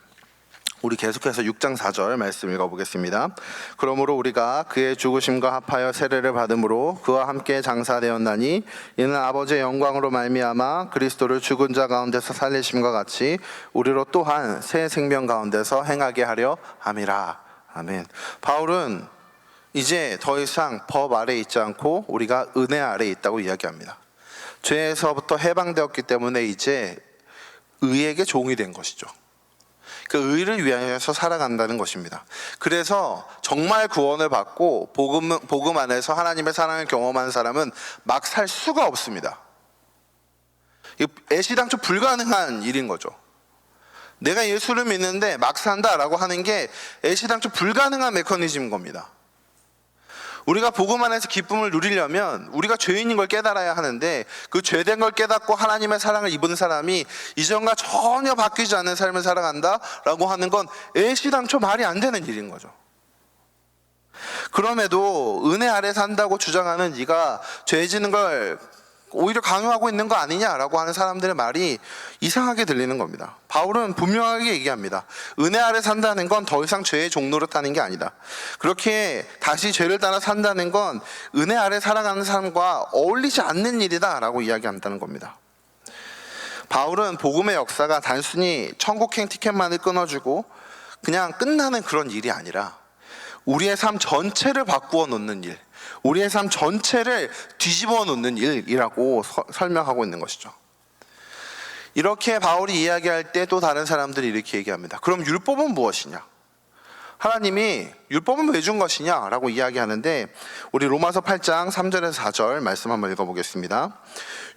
우리 계속해서 6장 4절 말씀 읽어보겠습니다. 그러므로 우리가 그의 죽으심과 합하여 세례를 받음으로 그와 함께 장사되었나니 이는 아버지의 영광으로 말미암아 그리스도를 죽은 자 가운데서 살리심과 같이 우리로 또한 새 생명 가운데서 행하게 하려 함이라. 아멘. 바울은 이제 더 이상 법 아래에 있지 않고 우리가 은혜 아래에 있다고 이야기합니다. 죄에서부터 해방되었기 때문에 이제 의에게 종이 된 것이죠. 그 의를 위하여서 살아간다는 것입니다. 그래서 정말 구원을 받고 복음 안에서 하나님의 사랑을 경험한 사람은 막 살 수가 없습니다. 애시당초 불가능한 일인 거죠. 내가 예수를 믿는데 막 산다라고 하는 게 애시당초 불가능한 메커니즘인 겁니다. 우리가 복음 안에서 기쁨을 누리려면 우리가 죄인인 걸 깨달아야 하는데 그 죄된 걸 깨닫고 하나님의 사랑을 입은 사람이 이전과 전혀 바뀌지 않는 삶을 살아간다라고 하는 건 애시당초 말이 안 되는 일인 거죠. 그럼에도 은혜 아래 산다고 주장하는 네가 죄 지는 걸 오히려 강요하고 있는 거 아니냐라고 하는 사람들의 말이 이상하게 들리는 겁니다. 바울은 분명하게 얘기합니다. 은혜 아래 산다는 건 더 이상 죄의 종노릇하는 게 아니다. 그렇게 다시 죄를 따라 산다는 건 은혜 아래 살아가는 사람과 어울리지 않는 일이다라고 이야기한다는 겁니다. 바울은 복음의 역사가 단순히 천국행 티켓만을 끊어주고 그냥 끝나는 그런 일이 아니라 우리의 삶 전체를 바꾸어 놓는 일, 우리의 삶 전체를 뒤집어 놓는 일이라고 설명하고 있는 것이죠. 이렇게 바울이 이야기할 때 또 다른 사람들이 이렇게 얘기합니다. 그럼 율법은 무엇이냐? 하나님이 율법은 왜 준 것이냐? 라고 이야기하는데 우리 로마서 8장 3절에서 4절 말씀 한번 읽어보겠습니다.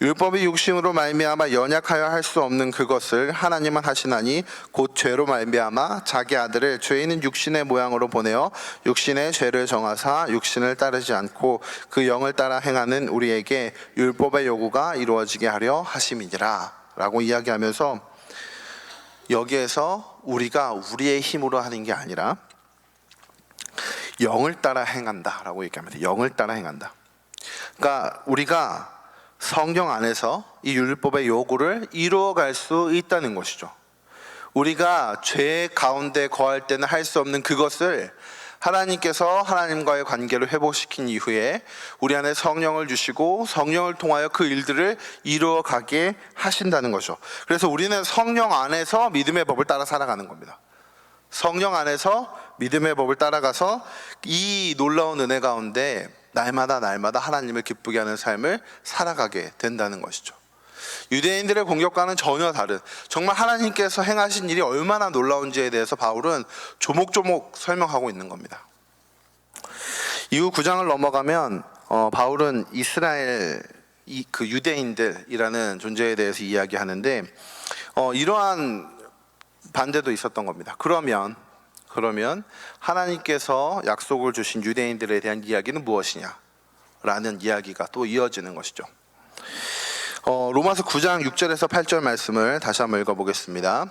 율법이 육신으로 말미암아 연약하여 할 수 없는 그것을 하나님은 하시나니 곧 죄로 말미암아 자기 아들을 죄 있는 육신의 모양으로 보내어 육신의 죄를 정하사 육신을 따르지 않고 그 영을 따라 행하는 우리에게 율법의 요구가 이루어지게 하려 하심이니라 라고 이야기하면서 여기에서 우리가 우리의 힘으로 하는 게 아니라 영을 따라 행한다 라고 얘기합니다. 영을 따라 행한다. 그러니까 우리가 성경 안에서 이 율법의 요구를 이루어갈 수 있다는 것이죠. 우리가 죄 가운데 거할 때는 할 수 없는 그것을 하나님께서 하나님과의 관계를 회복시킨 이후에 우리 안에 성령을 주시고 성령을 통하여 그 일들을 이루어가게 하신다는 거죠. 그래서 우리는 성령 안에서 믿음의 법을 따라 살아가는 겁니다. 성령 안에서 믿음의 법을 따라가서 이 놀라운 은혜 가운데 날마다 하나님을 기쁘게 하는 삶을 살아가게 된다는 것이죠. 유대인들의 공격과는 전혀 다른, 정말 하나님께서 행하신 일이 얼마나 놀라운지에 대해서 바울은 조목조목 설명하고 있는 겁니다. 이후 9장을 넘어가면 바울은 이스라엘 그 유대인들이라는 존재에 대해서 이야기하는데 이러한 반대도 있었던 겁니다. 그러면 하나님께서 약속을 주신 유대인들에 대한 이야기는 무엇이냐? 라는 이야기가 또 이어지는 것이죠. 로마서 9장 6절에서 8절 말씀을 다시 한번 읽어보겠습니다.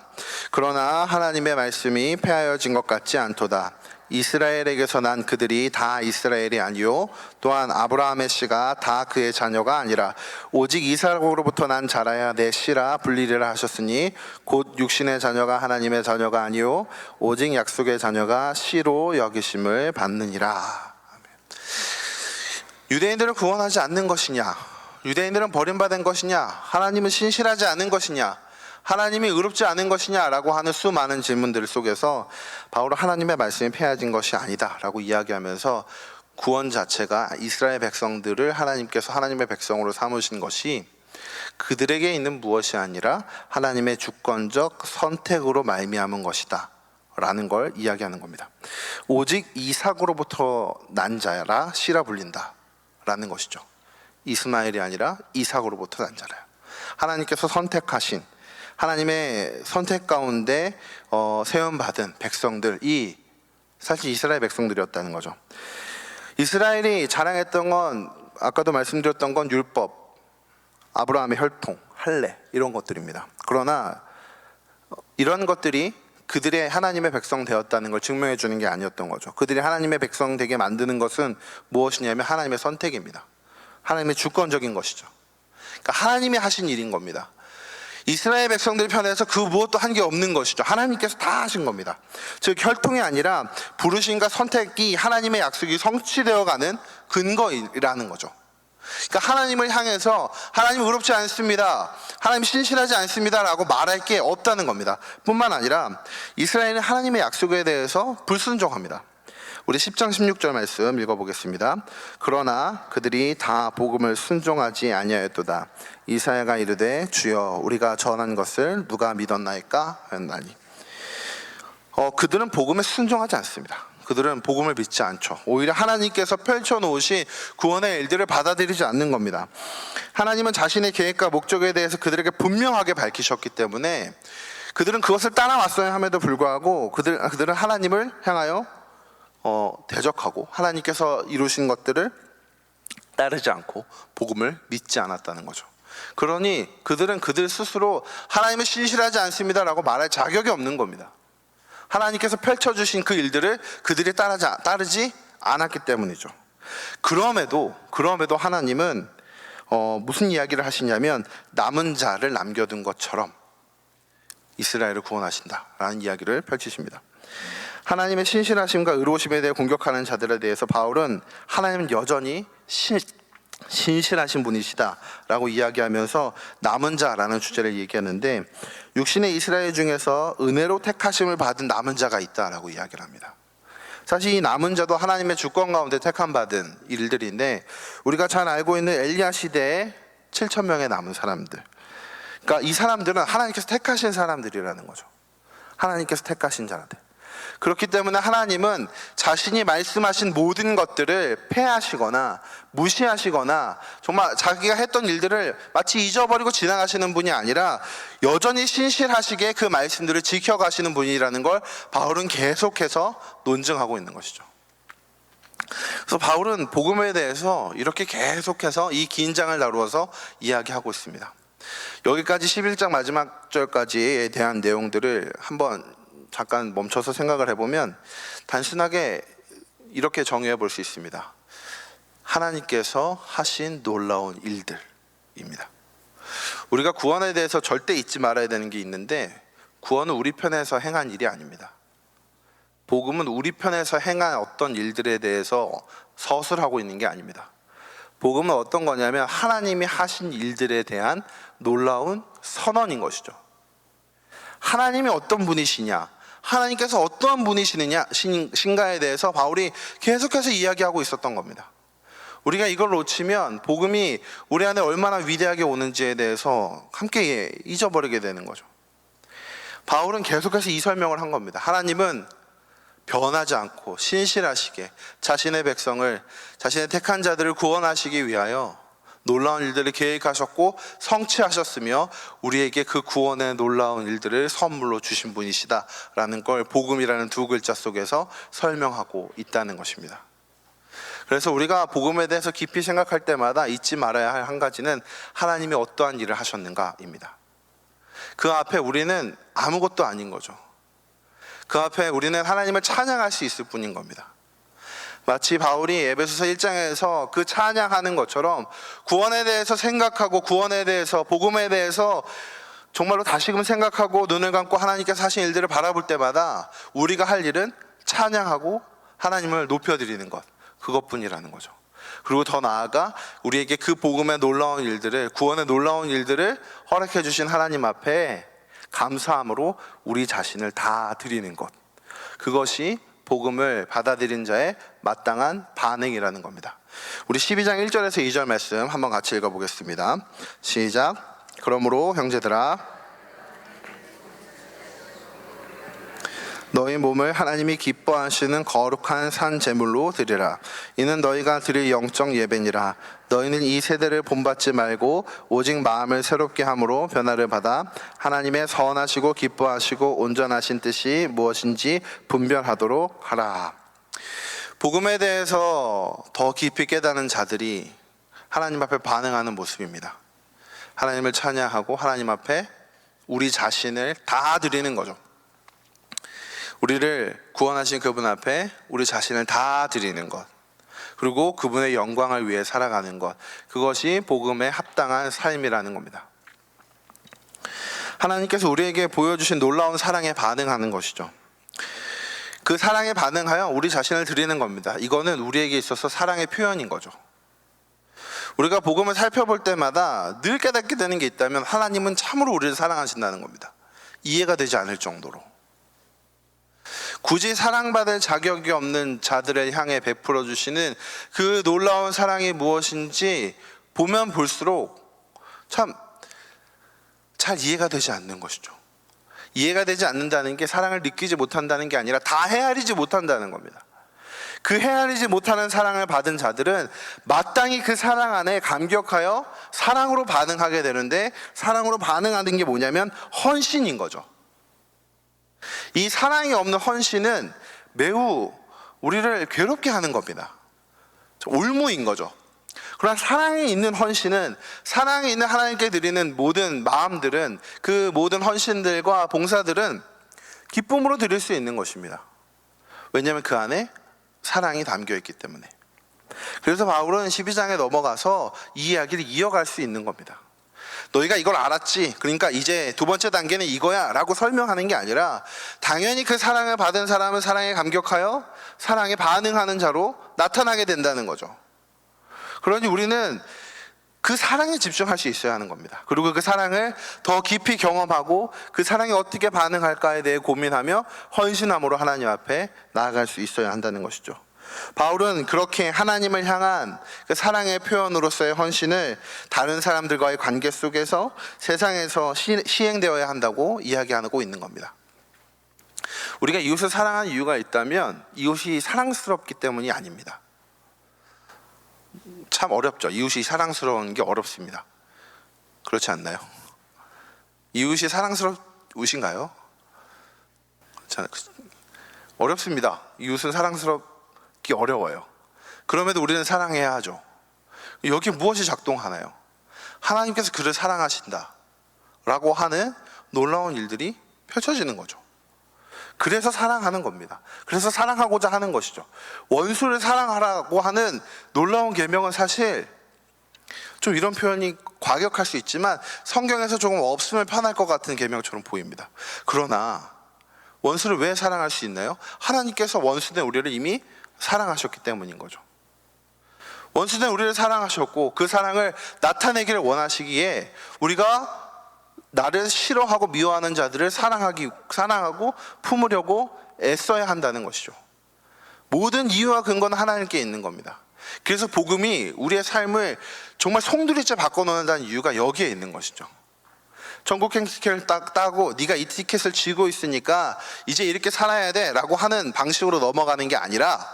그러나 하나님의 말씀이 폐하여진 것 같지 않도다. 이스라엘에게서 난 그들이 다 이스라엘이 아니요 또한 아브라함의 씨가 다 그의 자녀가 아니라 오직 이삭으로부터 난 자라야 내 씨라 불리리라 하셨으니 곧 육신의 자녀가 하나님의 자녀가 아니요 오직 약속의 자녀가 씨로 여기심을 받느니라. 유대인들을 구원하지 않는 것이냐? 유대인들은 버림받은 것이냐? 하나님은 신실하지 않은 것이냐? 하나님이 의롭지 않은 것이냐라고 하는 수많은 질문들 속에서 바울은 하나님의 말씀이 폐하진 것이 아니다라고 이야기하면서 구원 자체가 이스라엘 백성들을 하나님께서 하나님의 백성으로 삼으신 것이 그들에게 있는 무엇이 아니라 하나님의 주권적 선택으로 말미암은 것이다 라는 걸 이야기하는 겁니다. 오직 이삭으로부터 난 자라 씨라 불린다 라는 것이죠. 이스마엘이 아니라 이삭으로부터 난 자라요. 하나님께서 선택하신, 하나님의 선택 가운데 세움받은 백성들이 사실 이스라엘 백성들이었다는 거죠. 이스라엘이 자랑했던 건 아까도 말씀드렸던 건 율법, 아브라함의 혈통, 할례 이런 것들입니다. 그러나 이런 것들이 그들의 하나님의 백성 되었다는 걸 증명해 주는 게 아니었던 거죠. 그들이 하나님의 백성 되게 만드는 것은 무엇이냐면 하나님의 선택입니다. 하나님의 주권적인 것이죠. 그러니까 하나님이 하신 일인 겁니다. 이스라엘 백성들 편에서 그 무엇도 한 게 없는 것이죠. 하나님께서 다 하신 겁니다. 즉 혈통이 아니라 부르심과 선택이 하나님의 약속이 성취되어가는 근거이라는 거죠. 그러니까 하나님을 향해서 하나님 의롭지 않습니다, 하나님 신실하지 않습니다 라고 말할 게 없다는 겁니다. 뿐만 아니라 이스라엘은 하나님의 약속에 대해서 불순종합니다. 우리 10장 16절 말씀 읽어보겠습니다. 그러나 그들이 다 복음을 순종하지 아니하였도다. 이사야가 이르되 주여 우리가 전한 것을 누가 믿었나이까 하였나니. 그들은 복음에 순종하지 않습니다. 그들은 복음을 믿지 않죠. 오히려 하나님께서 펼쳐놓으신 구원의 일들을 받아들이지 않는 겁니다. 하나님은 자신의 계획과 목적에 대해서 그들에게 분명하게 밝히셨기 때문에 그들은 그것을 따라왔어야 함에도 불구하고 그들은 하나님을 향하여 대적하고 하나님께서 이루신 것들을 따르지 않고 복음을 믿지 않았다는 거죠. 그러니 그들은 그들 스스로 하나님은 신실하지 않습니다라고 말할 자격이 없는 겁니다. 하나님께서 펼쳐주신 그 일들을 그들이 따르지 않았기 때문이죠. 그럼에도 하나님은 무슨 이야기를 하시냐면 남은 자를 남겨둔 것처럼 이스라엘을 구원하신다라는 이야기를 펼치십니다. 하나님의 신실하심과 의로우심에 대해 공격하는 자들에 대해서 바울은 하나님은 여전히 신실하신 분이시다라고 이야기하면서 남은 자라는 주제를 얘기하는데, 육신의 이스라엘 중에서 은혜로 택하심을 받은 남은 자가 있다라고 이야기를 합니다. 사실 이 남은 자도 하나님의 주권 가운데 택함받은 일들인데, 우리가 잘 알고 있는 엘리야 시대에 7,000명의 남은 사람들, 그러니까 이 사람들은 하나님께서 택하신 사람들이라는 거죠. 하나님께서 택하신 자들. 그렇기 때문에 하나님은 자신이 말씀하신 모든 것들을 폐하시거나 무시하시거나 정말 자기가 했던 일들을 마치 잊어버리고 지나가시는 분이 아니라 여전히 신실하시게 그 말씀들을 지켜가시는 분이라는 걸 바울은 계속해서 논증하고 있는 것이죠. 그래서 바울은 복음에 대해서 이렇게 계속해서 이 긴 장을 나누어서 이야기하고 있습니다. 여기까지 11장 마지막 절까지에 대한 내용들을 한번 잠깐 멈춰서 생각을 해보면 단순하게 이렇게 정의해 볼 수 있습니다. 하나님께서 하신 놀라운 일들입니다. 우리가 구원에 대해서 절대 잊지 말아야 되는 게 있는데, 구원은 우리 편에서 행한 일이 아닙니다. 복음은 우리 편에서 행한 어떤 일들에 대해서 서술하고 있는 게 아닙니다. 복음은 어떤 거냐면 하나님이 하신 일들에 대한 놀라운 선언인 것이죠. 하나님이 어떤 분이시냐, 하나님께서 어떠한 분이신가에 대해서 바울이 계속해서 이야기하고 있었던 겁니다. 우리가 이걸 놓치면 복음이 우리 안에 얼마나 위대하게 오는지에 대해서 함께 잊어버리게 되는 거죠. 바울은 계속해서 이 설명을 한 겁니다. 하나님은 변하지 않고 신실하시게 자신의 백성을, 자신의 택한 자들을 구원하시기 위하여 놀라운 일들을 계획하셨고 성취하셨으며 우리에게 그 구원의 놀라운 일들을 선물로 주신 분이시다라는 걸 복음이라는 두 글자 속에서 설명하고 있다는 것입니다. 그래서 우리가 복음에 대해서 깊이 생각할 때마다 잊지 말아야 할 한 가지는 하나님이 어떠한 일을 하셨는가입니다. 그 앞에 우리는 아무것도 아닌 거죠. 그 앞에 우리는 하나님을 찬양할 수 있을 뿐인 겁니다. 마치 바울이 에베소서 1장에서 그 찬양하는 것처럼 구원에 대해서 생각하고 구원에 대해서, 복음에 대해서 정말로 다시금 생각하고 눈을 감고 하나님께서 하신 일들을 바라볼 때마다 우리가 할 일은 찬양하고 하나님을 높여드리는 것, 그것뿐이라는 거죠. 그리고 더 나아가 우리에게 그 복음의 놀라운 일들을, 구원의 놀라운 일들을 허락해 주신 하나님 앞에 감사함으로 우리 자신을 다 드리는 것, 그것이 복음을 받아들인 자의 마땅한 반응이라는 겁니다. 우리 12장 1절에서 2절 말씀 한번 같이 읽어보겠습니다. 시작. 그러므로 형제들아, 너희 몸을 하나님이 기뻐하시는 거룩한 산 제물로 드리라. 이는 너희가 드릴 영적 예배니라. 너희는 이 세대를 본받지 말고 오직 마음을 새롭게 함으로 변화를 받아 하나님의 선하시고 기뻐하시고 온전하신 뜻이 무엇인지 분별하도록 하라. 복음에 대해서 더 깊이 깨닫는 자들이 하나님 앞에 반응하는 모습입니다. 하나님을 찬양하고 하나님 앞에 우리 자신을 다 드리는 거죠. 우리를 구원하신 그분 앞에 우리 자신을 다 드리는 것, 그리고 그분의 영광을 위해 살아가는 것, 그것이 복음에 합당한 삶이라는 겁니다. 하나님께서 우리에게 보여주신 놀라운 사랑에 반응하는 것이죠. 그 사랑에 반응하여 우리 자신을 드리는 겁니다. 이거는 우리에게 있어서 사랑의 표현인 거죠. 우리가 복음을 살펴볼 때마다 늘 깨닫게 되는 게 있다면 하나님은 참으로 우리를 사랑하신다는 겁니다. 이해가 되지 않을 정도로. 굳이 사랑받을 자격이 없는 자들을 향해 베풀어 주시는 그 놀라운 사랑이 무엇인지 보면 볼수록 참 잘 이해가 되지 않는 것이죠. 이해가 되지 않는다는 게 사랑을 느끼지 못한다는 게 아니라 다 헤아리지 못한다는 겁니다. 그 헤아리지 못하는 사랑을 받은 자들은 마땅히 그 사랑 안에 감격하여 사랑으로 반응하게 되는데, 사랑으로 반응하는 게 뭐냐면 헌신인 거죠. 이 사랑이 없는 헌신은 매우 우리를 괴롭게 하는 겁니다. 올무인 거죠. 그러나 사랑이 있는 헌신은, 사랑이 있는 하나님께 드리는 모든 마음들은, 그 모든 헌신들과 봉사들은 기쁨으로 드릴 수 있는 것입니다. 왜냐하면 그 안에 사랑이 담겨 있기 때문에. 그래서 바울은 12장에 넘어가서 이 이야기를 이어갈 수 있는 겁니다. 너희가 이걸 알았지, 그러니까 이제 두 번째 단계는 이거야 라고 설명하는 게 아니라, 당연히 그 사랑을 받은 사람은 사랑에 감격하여 사랑에 반응하는 자로 나타나게 된다는 거죠. 그러니 우리는 그 사랑에 집중할 수 있어야 하는 겁니다. 그리고 그 사랑을 더 깊이 경험하고 그 사랑이 어떻게 반응할까에 대해 고민하며 헌신함으로 하나님 앞에 나아갈 수 있어야 한다는 것이죠. 바울은 그렇게 하나님을 향한 그 사랑의 표현으로서의 헌신을 다른 사람들과의 관계 속에서 세상에서 시행되어야 한다고 이야기하고 있는 겁니다. 우리가 이웃을 사랑하는 이유가 있다면 이웃이 사랑스럽기 때문이 아닙니다. 참 어렵죠. 이웃이 사랑스러운 게 어렵습니다. 그렇지 않나요? 이웃이 사랑스러우신가요? 어렵습니다. 이웃은 사랑스럽기 어려워요. 그럼에도 우리는 사랑해야 하죠. 여기 무엇이 작동하나요? 하나님께서 그를 사랑하신다 라고 하는 놀라운 일들이 펼쳐지는 거죠. 그래서 사랑하는 겁니다. 그래서 사랑하고자 하는 것이죠. 원수를 사랑하라고 하는 놀라운 계명은 사실 좀 이런 표현이 과격할 수 있지만 성경에서 조금 없으면 편할 것 같은 계명처럼 보입니다. 그러나 원수를 왜 사랑할 수 있나요? 하나님께서 원수된 우리를 이미 사랑하셨기 때문인 거죠. 원수된 우리를 사랑하셨고 그 사랑을 나타내기를 원하시기에 우리가 나를 싫어하고 미워하는 자들을 사랑하고 품으려고 애써야 한다는 것이죠. 모든 이유와 근거는 하나님께 있는 겁니다. 그래서 복음이 우리의 삶을 정말 송두리째 바꿔놓는다는 이유가 여기에 있는 것이죠. 전국행 티켓을 따고 네가 이 티켓을 쥐고 있으니까 이제 이렇게 살아야 돼 라고 하는 방식으로 넘어가는 게 아니라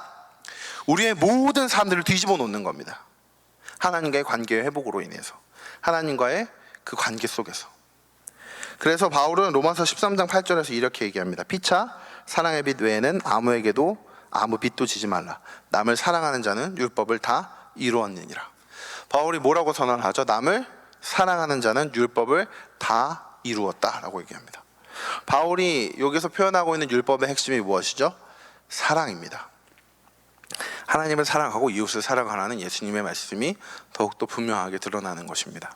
우리의 모든 삶들을 뒤집어 놓는 겁니다. 하나님과의 관계의 회복으로 인해서, 하나님과의 그 관계 속에서. 그래서 바울은 로마서 13장 8절에서 이렇게 얘기합니다. 피차 사랑의 빛 외에는 아무에게도 아무 빛도 지지 말라. 남을 사랑하는 자는 율법을 다 이루었느니라. 바울이 뭐라고 선언하죠? 남을 사랑하는 자는 율법을 다 이루었다라고 얘기합니다. 바울이 여기서 표현하고 있는 율법의 핵심이 무엇이죠? 사랑입니다. 하나님을 사랑하고 이웃을 사랑하라는 예수님의 말씀이 더욱더 분명하게 드러나는 것입니다.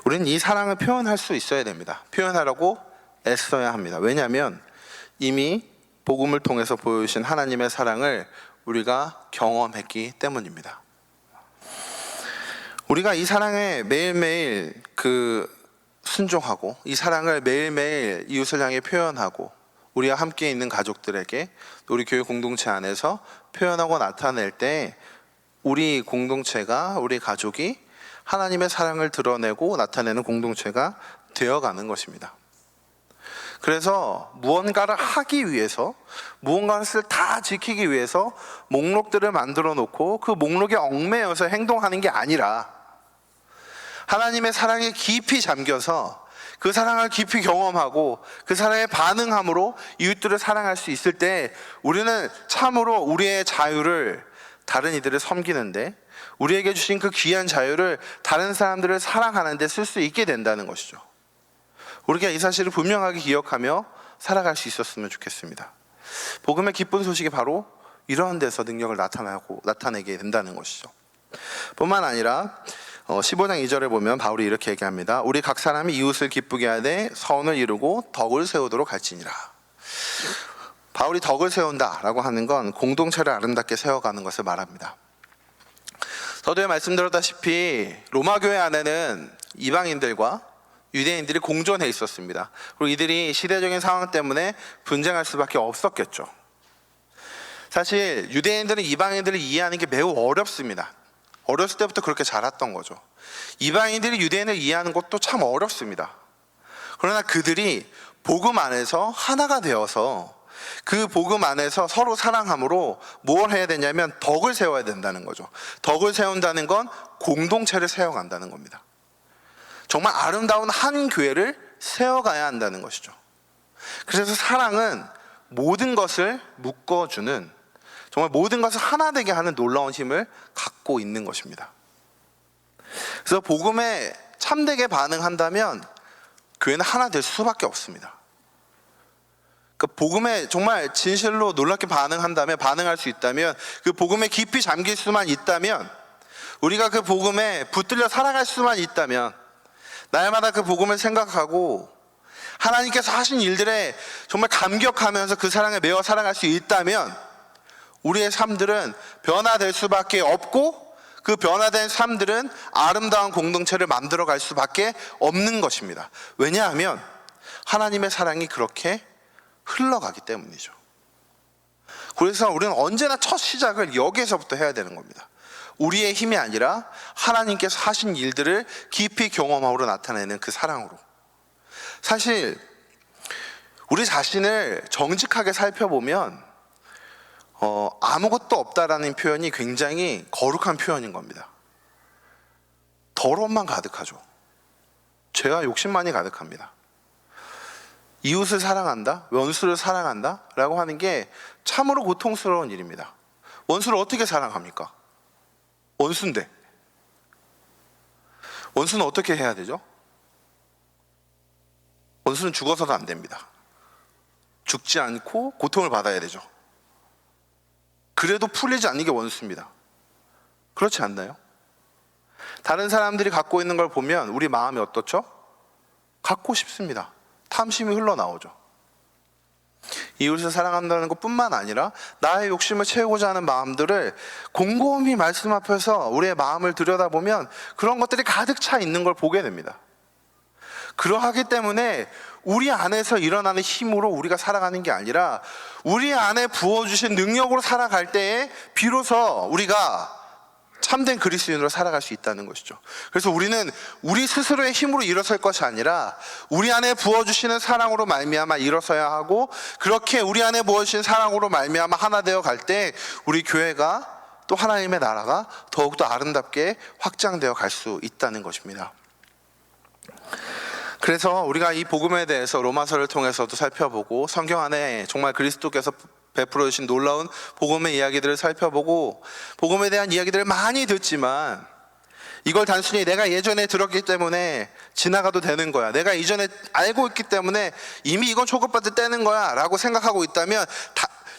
우리는 이 사랑을 표현할 수 있어야 됩니다. 표현하려고 애써야 합니다. 왜냐하면 이미 복음을 통해서 보여주신 하나님의 사랑을 우리가 경험했기 때문입니다. 우리가 이 사랑에 매일매일 순종하고 이 사랑을 매일매일 이웃을 향해 표현하고 우리와 함께 있는 가족들에게, 우리 교회 공동체 안에서 표현하고 나타낼 때 우리 공동체가, 우리 가족이 하나님의 사랑을 드러내고 나타내는 공동체가 되어가는 것입니다. 그래서 무언가를 하기 위해서, 무언가를 다 지키기 위해서 목록들을 만들어 놓고 그 목록에 얽매여서 행동하는 게 아니라 하나님의 사랑에 깊이 잠겨서 그 사랑을 깊이 경험하고 그 사랑에 반응함으로 이웃들을 사랑할 수 있을 때 우리는 참으로 우리의 자유를 다른 이들을 섬기는데, 우리에게 주신 그 귀한 자유를 다른 사람들을 사랑하는 데 쓸 수 있게 된다는 것이죠. 우리가 이 사실을 분명하게 기억하며 살아갈 수 있었으면 좋겠습니다. 복음의 기쁜 소식이 바로 이러한 데서 능력을 나타내게 된다는 것이죠. 뿐만 아니라 15장 2절에 보면 바울이 이렇게 얘기합니다. 우리 각 사람이 이웃을 기쁘게 하되 서원을 이루고 덕을 세우도록 할지니라. 바울이 덕을 세운다라고 하는 건 공동체를 아름답게 세워가는 것을 말합니다. 서두에 말씀드렸다시피 로마 교회 안에는 이방인들과 유대인들이 공존해 있었습니다. 그리고 이들이 시대적인 상황 때문에 분쟁할 수밖에 없었겠죠. 사실 유대인들은 이방인들을 이해하는 게 매우 어렵습니다. 어렸을 때부터 그렇게 자랐던 거죠. 이방인들이 유대인을 이해하는 것도 참 어렵습니다. 그러나 그들이 복음 안에서 하나가 되어서 그 복음 안에서 서로 사랑함으로 뭘 해야 되냐면 덕을 세워야 된다는 거죠. 덕을 세운다는 건 공동체를 세워간다는 겁니다. 정말 아름다운 한 교회를 세워가야 한다는 것이죠. 그래서 사랑은 모든 것을 묶어주는, 정말 모든 것을 하나 되게 하는 놀라운 힘을 갖고 있는 것입니다. 그래서 복음에 참되게 반응한다면 교회는 하나 될 수밖에 없습니다. 그 복음에 정말 진실로 놀랍게 반응할 수 있다면, 그 복음에 깊이 잠길 수만 있다면, 우리가 그 복음에 붙들려 살아갈 수만 있다면, 날마다 그 복음을 생각하고 하나님께서 하신 일들에 정말 감격하면서 그 사랑에 매어 살아갈 수 있다면 우리의 삶들은 변화될 수밖에 없고, 그 변화된 삶들은 아름다운 공동체를 만들어 갈 수밖에 없는 것입니다. 왜냐하면 하나님의 사랑이 그렇게 흘러가기 때문이죠. 그래서 우리는 언제나 첫 시작을 여기에서부터 해야 되는 겁니다. 우리의 힘이 아니라 하나님께서 하신 일들을 깊이 경험함으로 나타내는 그 사랑으로. 사실 우리 자신을 정직하게 살펴보면 아무것도 없다라는 표현이 굉장히 거룩한 표현인 겁니다. 더러움만 가득하죠. 죄와 욕심만이 가득합니다. 이웃을 사랑한다, 원수를 사랑한다 라고 하는 게 참으로 고통스러운 일입니다. 원수를 어떻게 사랑합니까? 원수인데. 원수는 어떻게 해야 되죠? 원수는 죽어서도 안 됩니다. 죽지 않고 고통을 받아야 되죠. 그래도 풀리지 않는 게 원수입니다. 그렇지 않나요? 다른 사람들이 갖고 있는 걸 보면 우리 마음이 어떻죠? 갖고 싶습니다. 탐심이 흘러나오죠. 이웃을 사랑한다는 것뿐만 아니라 나의 욕심을 채우고자 하는 마음들을 곰곰이 말씀 앞에서 우리의 마음을 들여다보면 그런 것들이 가득 차 있는 걸 보게 됩니다. 그러하기 때문에 우리 안에서 일어나는 힘으로 우리가 살아가는 게 아니라 우리 안에 부어주신 능력으로 살아갈 때에 비로소 우리가 참된 그리스도인으로 살아갈 수 있다는 것이죠. 그래서 우리는 우리 스스로의 힘으로 일어설 것이 아니라 우리 안에 부어주시는 사랑으로 말미암아 일어서야 하고, 그렇게 우리 안에 부어주신 사랑으로 말미암아 하나 되어 갈 때 우리 교회가 또 하나님의 나라가 더욱더 아름답게 확장되어 갈 수 있다는 것입니다. 그래서 우리가 이 복음에 대해서 로마서를 통해서도 살펴보고 성경 안에 정말 그리스도께서 베풀어 주신 놀라운 복음의 이야기들을 살펴보고 복음에 대한 이야기들을 많이 듣지만 이걸 단순히 내가 예전에 들었기 때문에 지나가도 되는 거야, 내가 이전에 알고 있기 때문에 이미 이건 초급받을 때는 거야 라고 생각하고 있다면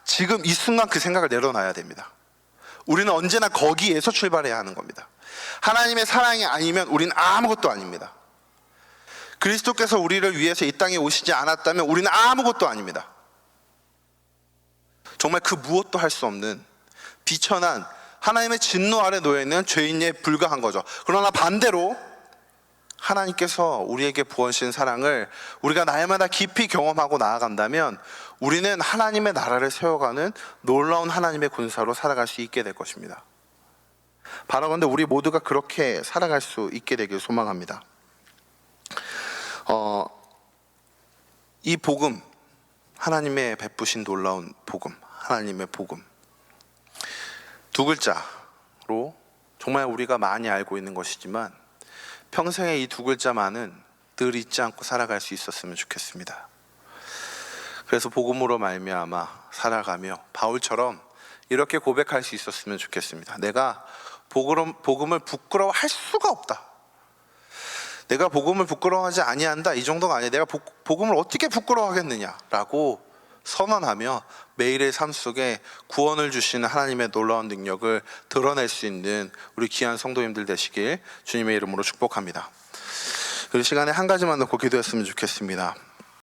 지금 이 순간 그 생각을 내려놔야 됩니다. 우리는 언제나 거기에서 출발해야 하는 겁니다. 하나님의 사랑이 아니면 우리는 아무것도 아닙니다. 그리스도께서 우리를 위해서 이 땅에 오시지 않았다면 우리는 아무것도 아닙니다. 정말 그 무엇도 할 수 없는 비천한 하나님의 진노 아래 놓여있는 죄인에 불과한 거죠. 그러나 반대로 하나님께서 우리에게 부어주신 사랑을 우리가 날마다 깊이 경험하고 나아간다면 우리는 하나님의 나라를 세워가는 놀라운 하나님의 군사로 살아갈 수 있게 될 것입니다. 바라건대 우리 모두가 그렇게 살아갈 수 있게 되길 소망합니다. 이 복음, 하나님의 베푸신 놀라운 복음, 하나님의 복음, 두 글자로 정말 우리가 많이 알고 있는 것이지만 평생에 이 두 글자만은 늘 잊지 않고 살아갈 수 있었으면 좋겠습니다. 그래서 복음으로 말미암아 살아가며 바울처럼 이렇게 고백할 수 있었으면 좋겠습니다. 내가 복음을 부끄러워할 수가 없다. 내가 복음을 부끄러워하지 아니한다, 이 정도가 아니야. 내가 복음을 어떻게 부끄러워하겠느냐라고 선언하며 매일의 삶 속에 구원을 주시는 하나님의 놀라운 능력을 드러낼 수 있는 우리 귀한 성도님들 되시길 주님의 이름으로 축복합니다. 이 시간에 한 가지만 놓고 기도했으면 좋겠습니다.